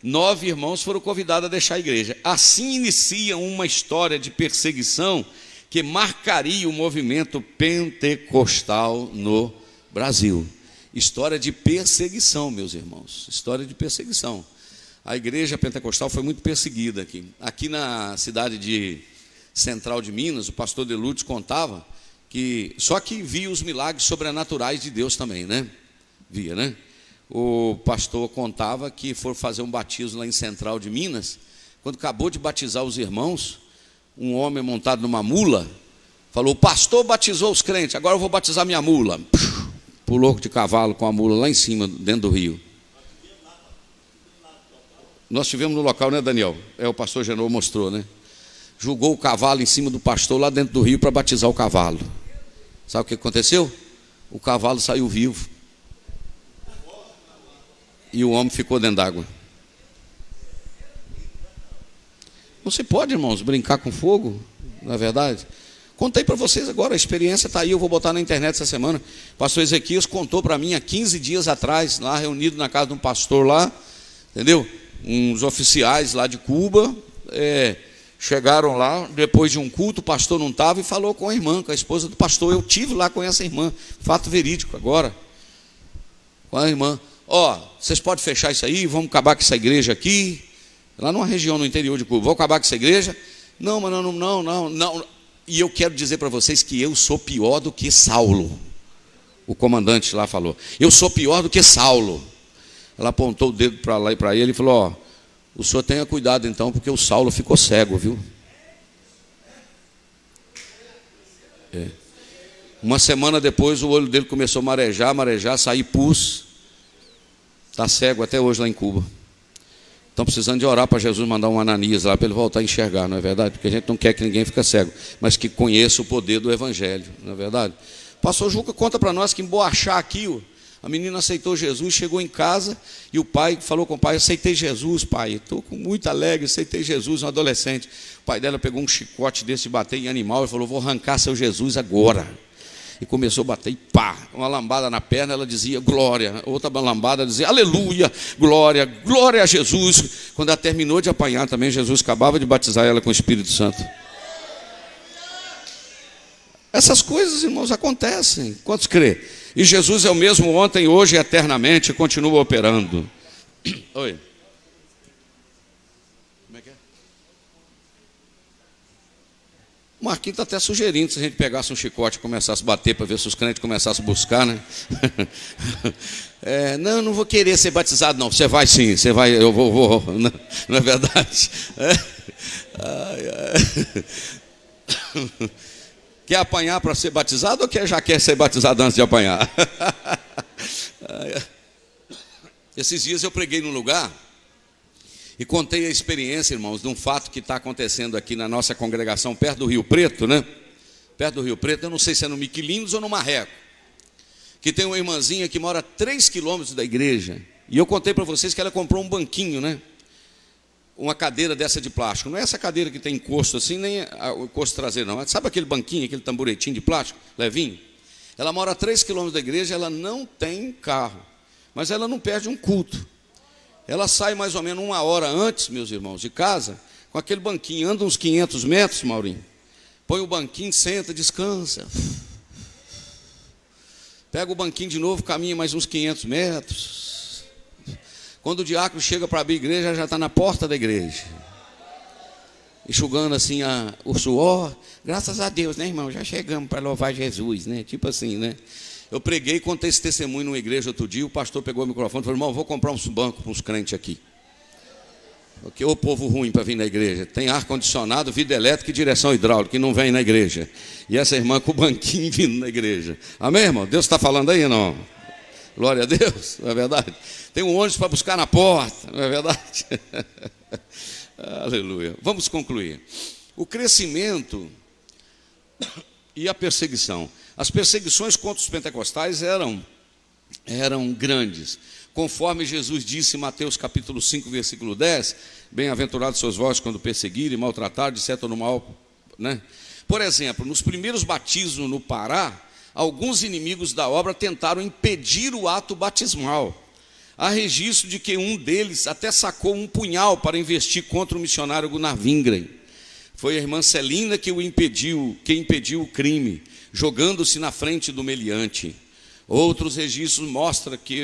9 irmãos foram convidados a deixar a igreja. Assim inicia uma história de perseguição que marcaria o movimento pentecostal no Brasil. História de perseguição, meus irmãos. História de perseguição. A igreja pentecostal foi muito perseguida aqui. Aqui na cidade de Central de Minas, o pastor Delutes contava que só que via os milagres sobrenaturais de Deus também, né? Via, né? O pastor contava que foi fazer um batismo lá em Central de Minas. Quando acabou de batizar os irmãos, um homem montado numa mula falou: o pastor batizou os crentes, agora eu vou batizar minha mula. Pulou de cavalo com a mula lá em cima, dentro do rio. Nós estivemos no local, né, Daniel? O pastor Genô mostrou, né? Jogou o cavalo em cima do pastor lá dentro do rio para batizar o cavalo. Sabe o que aconteceu? O cavalo saiu vivo. E o homem ficou dentro d'água. Não se pode, irmãos, brincar com fogo, não é verdade? Contei para vocês agora, a experiência está aí, eu vou botar na internet essa semana. O pastor Ezequias contou para mim há 15 dias atrás, lá reunido na casa de um pastor lá, entendeu? Uns oficiais lá de Cuba, chegaram lá, depois de um culto, o pastor não estava e falou com a irmã, com a esposa do pastor. Eu tive lá com essa irmã, fato verídico agora, com a irmã. Vocês podem fechar isso aí, vamos acabar com essa igreja aqui, lá numa região no interior de Cuba, vamos acabar com essa igreja? Não, mas não. E eu quero dizer para vocês que eu sou pior do que Saulo. O comandante lá falou: eu sou pior do que Saulo. Ela apontou o dedo para lá e para ele e falou: o senhor tenha cuidado então, porque o Saulo ficou cego, viu? Uma semana depois o olho dele começou a marejar, sair pus. Está cego até hoje lá em Cuba. Estão precisando de orar para Jesus mandar um Ananias lá para ele voltar a enxergar, não é verdade? Porque a gente não quer que ninguém fique cego, mas que conheça o poder do Evangelho, não é verdade? O pastor Juca conta para nós que em Boachá aqui, a menina aceitou Jesus, chegou em casa e o pai falou com o pai: aceitei Jesus, pai, estou muito alegre, aceitei Jesus, um adolescente. O pai dela pegou um chicote desse de bater em animal e falou: vou arrancar seu Jesus agora. E começou a bater e pá, uma lambada na perna, ela dizia glória, outra lambada dizia aleluia, glória, glória a Jesus. Quando ela terminou de apanhar também, Jesus acabava de batizar ela com o Espírito Santo. Essas coisas, irmãos, acontecem. Quantos crê? E Jesus é o mesmo ontem, hoje e eternamente, continua operando. Oi. Como é que é? O Marquinhos está até sugerindo se a gente pegasse um chicote e começasse a bater para ver se os crentes começassem a buscar, né? Não, não vou querer ser batizado, não. Você vai sim, você vai, eu vou. Não é verdade? Quer apanhar para ser batizado ou já quer ser batizado antes de apanhar? Esses dias eu preguei num lugar e contei a experiência, irmãos, de um fato que está acontecendo aqui na nossa congregação, perto do Rio Preto, né? Perto do Rio Preto, eu não sei se é no Miquelinos ou no Marreco, que tem uma irmãzinha que mora a 3 quilômetros da igreja. E eu contei para vocês que ela comprou um banquinho, né? Uma cadeira dessa de plástico. Não é essa cadeira que tem encosto assim, nem o encosto traseiro, não. Sabe aquele banquinho, aquele tamburetinho de plástico, levinho? Ela mora a 3 quilômetros da igreja, ela não tem carro, mas ela não perde um culto. Ela sai mais ou menos 1 hora antes, meus irmãos, de casa, com aquele banquinho, anda uns 500 metros, Maurinho, põe o banquinho, senta, descansa, pega o banquinho de novo, caminha mais uns 500 metros. Quando o diácono chega para abrir a igreja, já está na porta da igreja, enxugando assim o suor. Graças a Deus, né, irmão? Já chegamos para louvar Jesus, né? Tipo assim, né? Eu preguei e contei esse testemunho numa igreja outro dia. O pastor pegou o microfone e falou: irmão, vou comprar uns bancos para uns crentes aqui. Porque o povo ruim para vir na igreja. Tem ar-condicionado, vidro elétrico e direção hidráulica, e não vem na igreja. E essa irmã com o banquinho vindo na igreja. Amém, irmão? Deus está falando aí, não? Glória a Deus, não é verdade? Tem um ônibus para buscar na porta, não é verdade? Aleluia. Vamos concluir. O crescimento e a perseguição. As perseguições contra os pentecostais eram grandes. Conforme Jesus disse em Mateus capítulo 5, versículo 10, bem-aventurados seus vós quando perseguirem, maltratarem, disseram no mal, né? Por exemplo, nos primeiros batismos no Pará, alguns inimigos da obra tentaram impedir o ato batismal. Há registro de que um deles até sacou um punhal para investir contra o missionário Gunnar Wingren. Foi a irmã Celina que impediu o crime, jogando-se na frente do meliante. Outros registros mostram que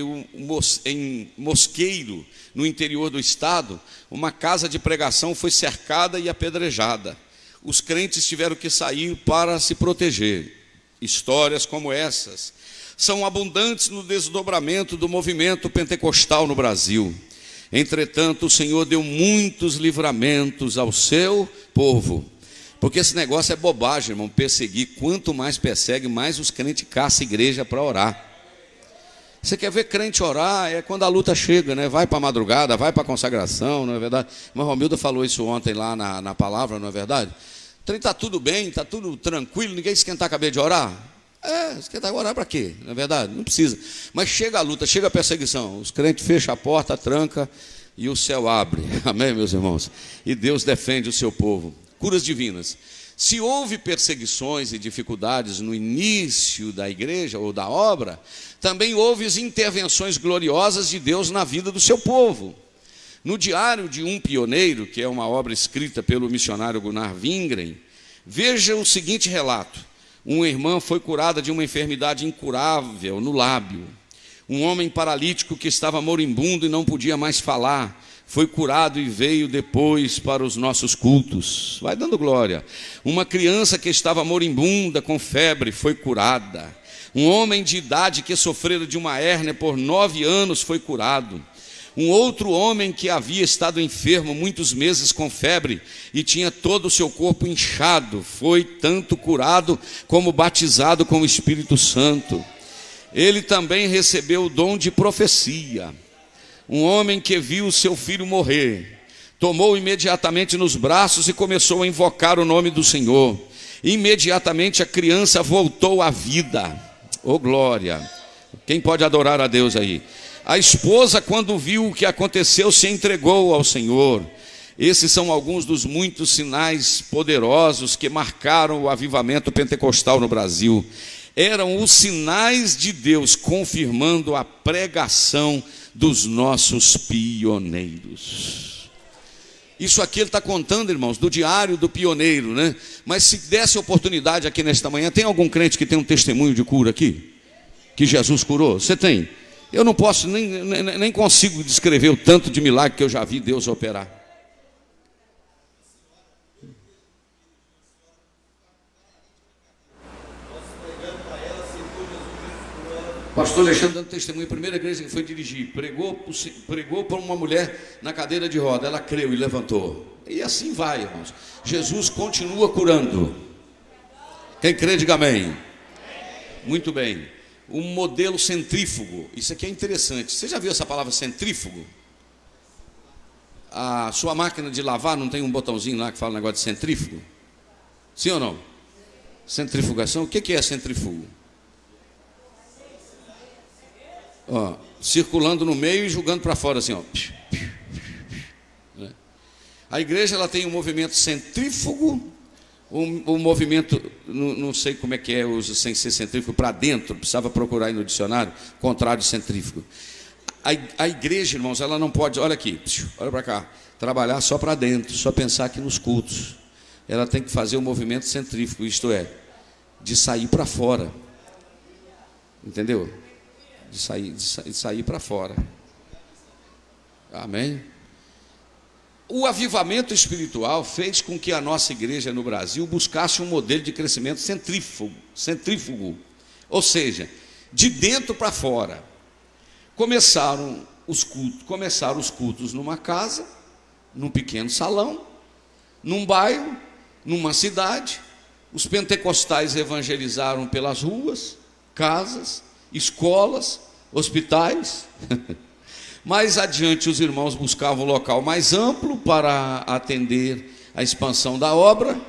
em Mosqueiro, no interior do estado, uma casa de pregação foi cercada e apedrejada. Os crentes tiveram que sair para se proteger. Histórias como essas são abundantes no desdobramento do movimento pentecostal no Brasil. Entretanto, o Senhor deu muitos livramentos ao seu povo. Porque esse negócio é bobagem, irmão, perseguir. Quanto mais persegue, mais os crentes caçam a igreja para orar. Você quer ver crente orar? É quando a luta chega, né? Vai para a madrugada, vai para a consagração, não é verdade? Mas Romilda falou isso ontem lá na palavra, não é verdade? Está tudo bem, está tudo tranquilo, ninguém esquentar a cabeça de orar. Esquentar a orar para quê? Não é verdade? Não precisa. Mas chega a luta, chega a perseguição. Os crentes fecham a porta, tranca e o céu abre. Amém, meus irmãos? E Deus defende o seu povo. Curas divinas. Se houve perseguições e dificuldades no início da igreja ou da obra, também houve intervenções gloriosas de Deus na vida do seu povo. No Diário de um Pioneiro, que é uma obra escrita pelo missionário Gunnar Wingren, veja o seguinte relato. Uma irmã foi curada de uma enfermidade incurável no lábio. Um homem paralítico que estava moribundo e não podia mais falar, foi curado e veio depois para os nossos cultos. Vai dando glória. Uma criança que estava moribunda com febre foi curada. Um homem de idade que sofrera de uma hérnia por 9 anos foi curado. Um outro homem que havia estado enfermo muitos meses com febre e tinha todo o seu corpo inchado, foi tanto curado como batizado com o Espírito Santo. Ele também recebeu o dom de profecia. Um homem que viu seu filho morrer, tomou imediatamente nos braços e começou a invocar o nome do Senhor. Imediatamente a criança voltou à vida. Oh glória! Quem pode adorar a Deus aí? A esposa, quando viu o que aconteceu, se entregou ao Senhor. Esses são alguns dos muitos sinais poderosos que marcaram o avivamento pentecostal no Brasil. Eram os sinais de Deus confirmando a pregação dos nossos pioneiros. Isso aqui ele está contando, irmãos, do Diário do Pioneiro, né? Mas se desse oportunidade aqui nesta manhã, tem algum crente que tem um testemunho de cura aqui? Que Jesus curou? Você tem? Eu não posso, nem consigo descrever o tanto de milagre que eu já vi Deus operar. Pastor Alexandre dando testemunho, a primeira igreja que foi dirigir, pregou para uma mulher na cadeira de roda, ela creu e levantou. E assim vai, irmãos. Jesus continua curando. Quem crê, diga amém. Muito bem. Um modelo centrífugo, isso aqui é interessante. Você já viu essa palavra centrífugo? A sua máquina de lavar não tem um botãozinho lá que fala negócio de centrífugo? Sim ou não? Centrifugação, o que é centrífugo? Ó, circulando no meio e jogando para fora assim, ó. A igreja ela tem um movimento centrífugo, um movimento, não sei como é que é, uso sem ser centrífugo, para dentro, precisava procurar aí no dicionário, contrário de centrífugo. A igreja, irmãos, ela não pode, olha aqui, olha para cá, trabalhar só para dentro, só pensar aqui nos cultos. Ela tem que fazer o movimento centrífugo, isto é, de sair para fora. Entendeu? De sair para fora. Amém? O avivamento espiritual fez com que a nossa igreja no Brasil buscasse um modelo de crescimento centrífugo, ou seja, de dentro para fora. Começaram os cultos numa casa, num pequeno salão, num bairro, numa cidade. Os pentecostais evangelizaram pelas ruas, casas, escolas, hospitais. Mais adiante, os irmãos buscavam um local mais amplo para atender a expansão da obra,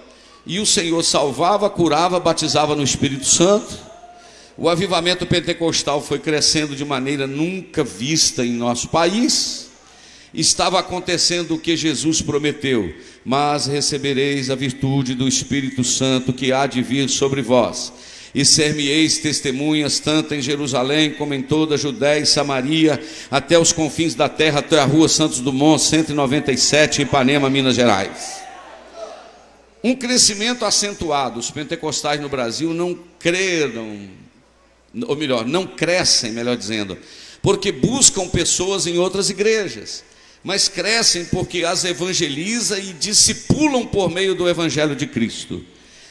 e o Senhor salvava, curava, batizava no Espírito Santo. O avivamento pentecostal foi crescendo de maneira nunca vista em nosso país. Estava acontecendo o que Jesus prometeu: mas recebereis a virtude do Espírito Santo que há de vir sobre vós, e ser-me-eis testemunhas tanto em Jerusalém como em toda a Judéia e Samaria, até os confins da terra, até a rua Santos Dumont 197, Ipanema, Minas Gerais. Um crescimento acentuado. Os pentecostais no Brasil não creram, ou melhor, não crescem, melhor dizendo, porque buscam pessoas em outras igrejas, mas crescem porque as evangeliza e discipulam por meio do Evangelho de Cristo.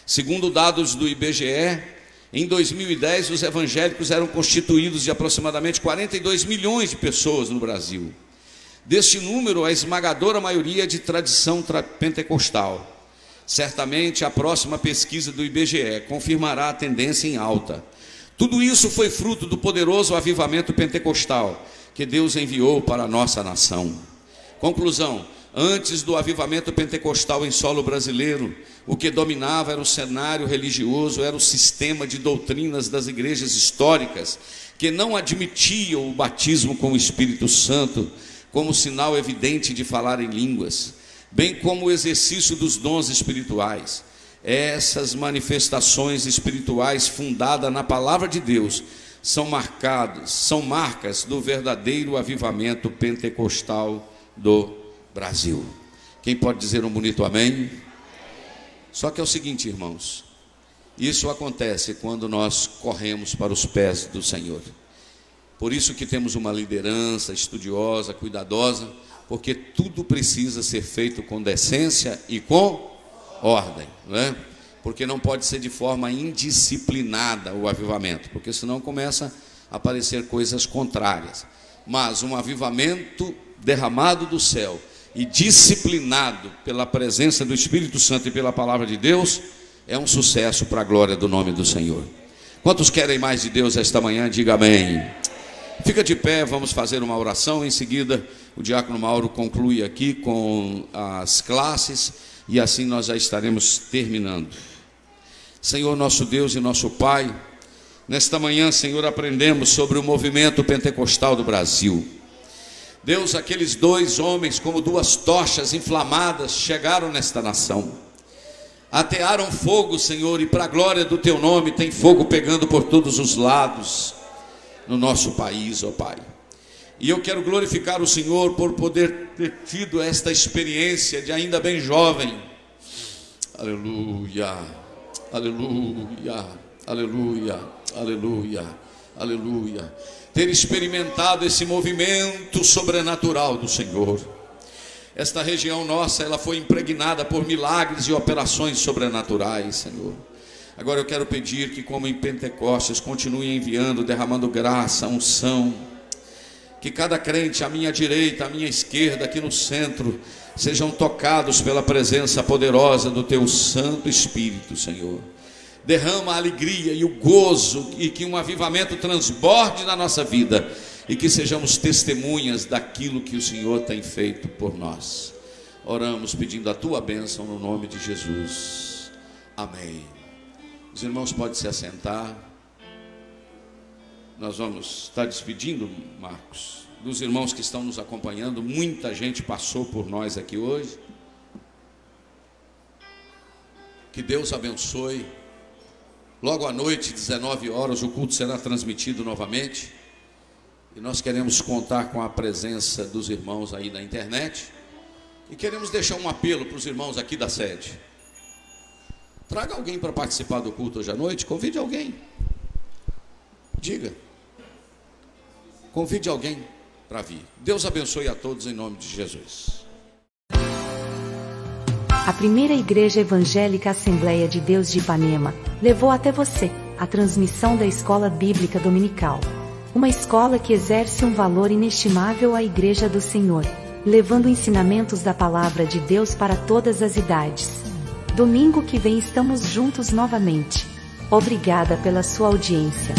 Segundo dados do IBGE, em 2010 os evangélicos eram constituídos de aproximadamente 42 milhões de pessoas no Brasil. Deste número, a esmagadora maioria é de tradição pentecostal. Certamente a próxima pesquisa do IBGE confirmará a tendência em alta. Tudo isso foi fruto do poderoso avivamento pentecostal que Deus enviou para a nossa nação. Conclusão: antes do avivamento pentecostal em solo brasileiro, o que dominava era o cenário religioso, era o sistema de doutrinas das igrejas históricas, que não admitiam o batismo com o Espírito Santo como sinal evidente de falar em línguas, bem como o exercício dos dons espirituais. Essas manifestações espirituais fundadas na palavra de Deus são marcas do verdadeiro avivamento pentecostal do Brasil. Quem pode dizer um bonito amém? Só que é o seguinte, irmãos, isso acontece quando nós corremos para os pés do Senhor. Por isso que temos uma liderança estudiosa, cuidadosa, porque tudo precisa ser feito com decência e com ordem, não é? Porque não pode ser de forma indisciplinada o avivamento, porque senão começa a aparecer coisas contrárias. Mas um avivamento derramado do céu e disciplinado pela presença do Espírito Santo e pela palavra de Deus é um sucesso para a glória do nome do Senhor. Quantos querem mais de Deus esta manhã? Diga amém. Fica de pé, vamos fazer uma oração. Em seguida o diácono Mauro conclui aqui com as classes e assim nós já estaremos terminando. Senhor nosso Deus e nosso Pai, nesta manhã, Senhor, aprendemos sobre o movimento pentecostal do Brasil. Deus, aqueles dois homens como duas tochas inflamadas chegaram nesta nação, atearam fogo, Senhor, e para a glória do Teu nome tem fogo pegando por todos os lados no nosso país, ó Pai. E eu quero glorificar o Senhor por poder ter tido esta experiência de ainda bem jovem. Aleluia, aleluia, aleluia, aleluia, aleluia. Ter experimentado esse movimento sobrenatural do Senhor. Esta região nossa, ela foi impregnada por milagres e operações sobrenaturais, Senhor. Agora eu quero pedir que, como em Pentecostes, continue enviando, derramando graça, unção. Que cada crente, à minha direita, à minha esquerda, aqui no centro, sejam tocados pela presença poderosa do Teu Santo Espírito, Senhor. Derrama a alegria e o gozo, e que um avivamento transborde na nossa vida, e que sejamos testemunhas daquilo que o Senhor tem feito por nós. Oramos pedindo a Tua bênção no nome de Jesus. Amém. Os irmãos podem se assentar. Nós vamos estar despedindo, Marcos, dos irmãos que estão nos acompanhando. Muita gente passou por nós aqui hoje. Que Deus abençoe. Logo à noite, 19 horas, o culto será transmitido novamente. E nós queremos contar com a presença dos irmãos aí na internet. E queremos deixar um apelo para os irmãos aqui da sede. Traga alguém para participar do culto hoje à noite. Convide alguém. Diga. Convide alguém para vir. Deus abençoe a todos em nome de Jesus. A primeira Igreja Evangélica Assembleia de Deus de Ipanema levou até você a transmissão da Escola Bíblica Dominical. Uma escola que exerce um valor inestimável à Igreja do Senhor, levando ensinamentos da Palavra de Deus para todas as idades. Domingo que vem estamos juntos novamente. Obrigada pela sua audiência.